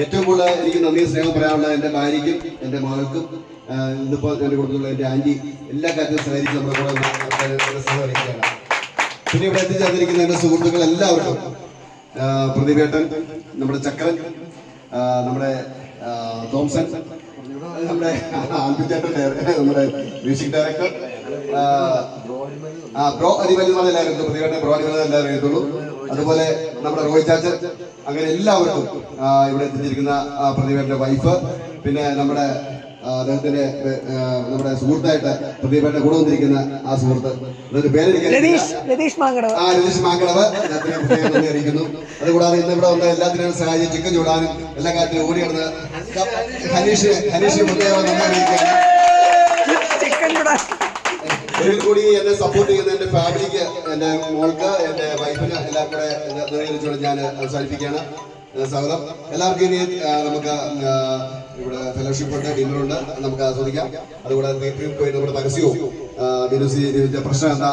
ഏറ്റവും കൂടുതൽ എനിക്ക് നന്ദി സ്നേഹം പറയാനുള്ളത് എൻ്റെ ഭാര്യയ്ക്കും എൻ്റെ മകൾക്കും, ഇന്നിപ്പോൾ എൻ്റെ കുടുംബത്തിലുള്ള എൻ്റെ ആൻറ്റി, എല്ലാ കാര്യത്തിലും സഹകരിച്ച് നമ്മുടെ കൂടെ സ്നേഹം അറിയിക്കുകയാണ്. പിന്നെ ഇവിടെ എത്തിച്ചേർന്നിരിക്കുന്ന എൻ്റെ സുഹൃത്തുക്കൾ എല്ലാവർക്കും, പ്രതിഭേട്ടൻ, നമ്മുടെ ചക്രൻ, നമ്മുടെ തോംസൺ, നമ്മുടെ ആൽബിച്ചേട്ടൻ, നമ്മുടെ മ്യൂസിക് ഡയറക്ടർ, ബ്രോ അരിവല്ലെന്ന് എല്ലാവരും പ്രതിഭേട്ടൻ ബ്രോ അരിവല്ലെന്ന് എല്ലാവരും എഴുതുള്ളൂ. അതുപോലെ നമ്മുടെ റോയ് ചാച്ചൻ, അങ്ങനെ എല്ലാവർക്കും ഇവിടെ എത്തിച്ചിരിക്കുന്ന പ്രതിഭേട്ടന്റെ വൈഫ്, പിന്നെ നമ്മുടെ അദ്ദേഹത്തിന്റെ നമ്മുടെ സുഹൃത്തായിട്ട് പ്രതിഭയുടെ കൂടെ വന്നിരിക്കുന്ന ആ സുഹൃത്ത്, രതീഷ് മാങ്കടവ്, നന്ദി അറിയിക്കുന്നു. അതുകൂടാതെ ഇന്ന് ഇവിടെ വന്ന എല്ലാത്തിനും സഹായിച്ച് ചിക്കൻ ചൂടാനും എല്ലാ കാര്യത്തിലും ഓടി നടന്ന് ഹനീഷ് പ്രത്യേകം നന്ദി അറിയിക്കുകയാണ്. ഒരിക്കൽ കൂടി എന്നെ സപ്പോർട്ട് ചെയ്യുന്ന എൻ്റെ ഫാമിലിക്ക്, എൻ്റെ മോൾക്ക്, എൻ്റെ വൈഫിന് എല്ലാം കൂടെ നിർവഹിച്ചുകൊണ്ട് ഞാൻ അവസാനിപ്പിക്കുകയാണ്. സ്വാഗതം എല്ലാവർക്കും. ഇനി നമുക്ക് ഇവിടെ ഫെലോഷിപ്പ് ഉണ്ട്, ഡിന്നറുണ്ട്, നമുക്ക് ആസ്വദിക്കാം. അതുകൂടാതെ തിയേറ്ററിൽ പോയി നമ്മുടെ പരസ്യവും ബിനുസിന്റെ പ്രശ്നം എന്ന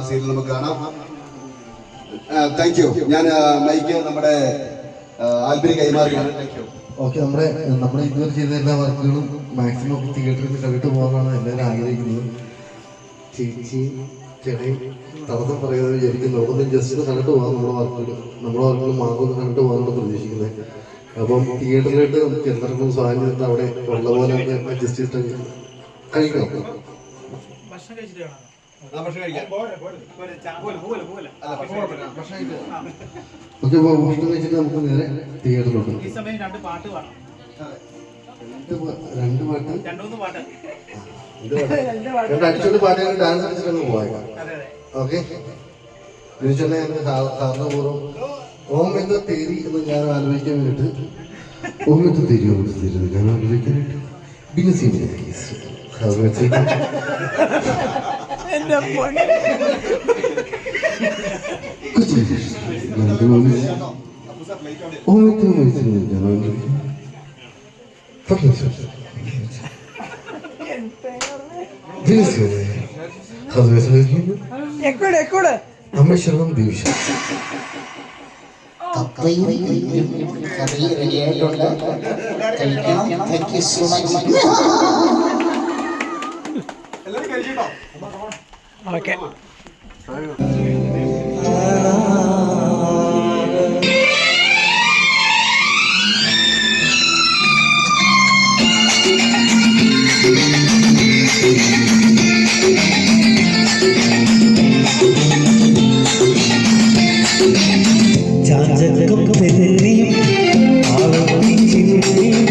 സീരിയൽ നമുക്ക് കാണാം. Thank you. ഞാൻ മൈക്ക് നമ്മുടെ ആൽബിന് കൈമാറുകയാണ്. Thank you. ഓക്കെ, നമ്മുടെ ഇതുവരെ ചെയ്ത എല്ലാ വർക്കുകളും മാക്സിമം തിയേറ്ററിൽ നിന്ന് കണ്ടിട്ട് പോകാനാണ് എല്ലാവരും ആഗ്രഹിക്കുന്നത്. ചേച്ചി ചേട്ടൻ തടസ്സം പറയുന്നത് വിചാരിക്കുന്നു. ഒന്ന് ജസ്റ്റ് കണ്ടിട്ട് പോകാം. നമ്മുടെ വർക്കുകൾ മാർഗം കണ്ടിട്ട് പോകാനാണ് പ്രതീക്ഷിക്കുന്നത്. അപ്പം തിയേറ്ററിലായിട്ട് നമുക്ക് എല്ലാവർക്കും സ്വാധീനത്തിൽ അവിടെ ഉള്ള പോലെ അഡ്ജസ്റ്റ് ചെയ്തിട്ട് കഴിക്കണം. ഭക്ഷണം കഴിച്ചിട്ട് കാണാം. ഭക്ഷണം കഴിക്കാം. ഓക്കെ, ഭക്ഷണം കഴിച്ചിട്ട് നമുക്ക് നേരെ തിയേറ്ററിലോട്ട്. ഈ സമയം 2 പാട്ട് പാടാം. 2 പാട്ട്, 2-3 പാട്ട്. 2 അടിച്ചോണ്ട് പാട്ട് ഡാൻസ് കളിച്ചിട്ടങ്ങ് പോയേക്കാം. ഓക്കെ, തിരിച്ചെന്നെ സാധാരണപൂർവ്വം ഓമെന്ന് തേരി എന്ന് ഞാൻ ആലോചിക്കാൻ വേണ്ടിയിട്ട് ഓമെന്ന് തേരി ഞാൻ ആലോചിക്കാനായിട്ട് അമ്മശ്വരം ദേവിഷ ഓക്കെ. ചാഞ്ചകം തെന്നിയും ആളത്തി ചിന്നിയും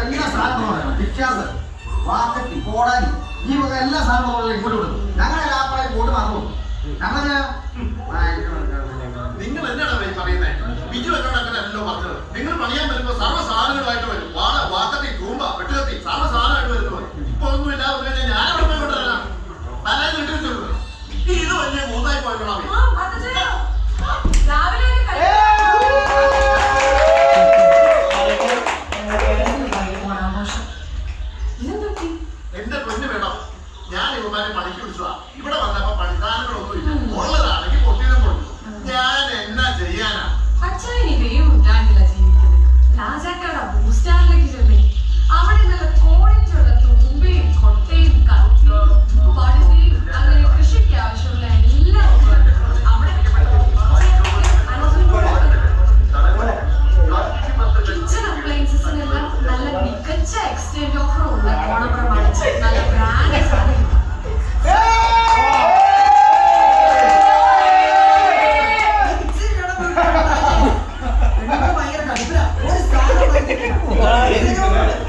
എല്ലാ സാധനങ്ങളും വിശ്വാസം വാക്കത്തി കോടാലി ഈ വക എല്ലാ സാധനങ്ങളും ഇങ്ങോട്ട് കൊടുക്കും. ഞങ്ങളെ ലാപ്പായി പോട്ട് മറന്നു. ഞങ്ങള് നിങ്ങൾ എന്നാണ് പറയുന്നത്? ബിജു എന്നോട് അങ്ങനെയല്ലോ പറഞ്ഞത്. നിങ്ങൾ പണിയാൻ വരുമ്പോ സർവ്വ സാധനങ്ങളുമായിട്ട് വരും. വാള, വാക്കത്തി, തൂമ്പ, വെട്ടുകത്തി, സർവ്വ സാധനമായിട്ട് വരുന്നത്. ഇപ്പൊ ഒന്നും ഇല്ലാതെ കഴിഞ്ഞാൽ ഞാൻ അവിടെ പോയി കൊണ്ടുവരാം. പലരും ഇട്ടിട്ടുണ്ട്. ഇത് വലിയ മൂന്നായി പോയിക്കോളാം. എന്റെ പൊന്നു വേണം. ഞാൻ ഇവന്മാരെ പണിക്ക് വിളിച്ചതാ. ഇവിടെ വന്നപ്പോ പണിസാധനങ്ങളൊന്നും ഇല്ല. ഉള്ളതാണെങ്കിൽ പൊട്ടിയതും കൊടുത്തു. ഞാൻ എന്നാ ചെയ്യാനാ? രാജാക്കാരുടെ ബൂസ്റ്റാറിലേക്ക് ചെന്നേ അവിടെ നല്ല ക്വാളിറ്റിയുള്ള തുമ്പയും കൊട്ടയും കറുപ്പയും പടുതയും അങ്ങനെ കൃഷിക്ക് ആവശ്യമുള്ള എല്ലാം അവിടെ കിച്ചൺ അപ്ലയൻസസിനെല്ലാം നല്ല മികച്ച എക്സ്ചേഞ്ച് ഓഫർ ഉള്ള ഓണം പ്രമാണിച്ച് നല്ല ബ്രാൻഡ് സാധനം. ഭയങ്കര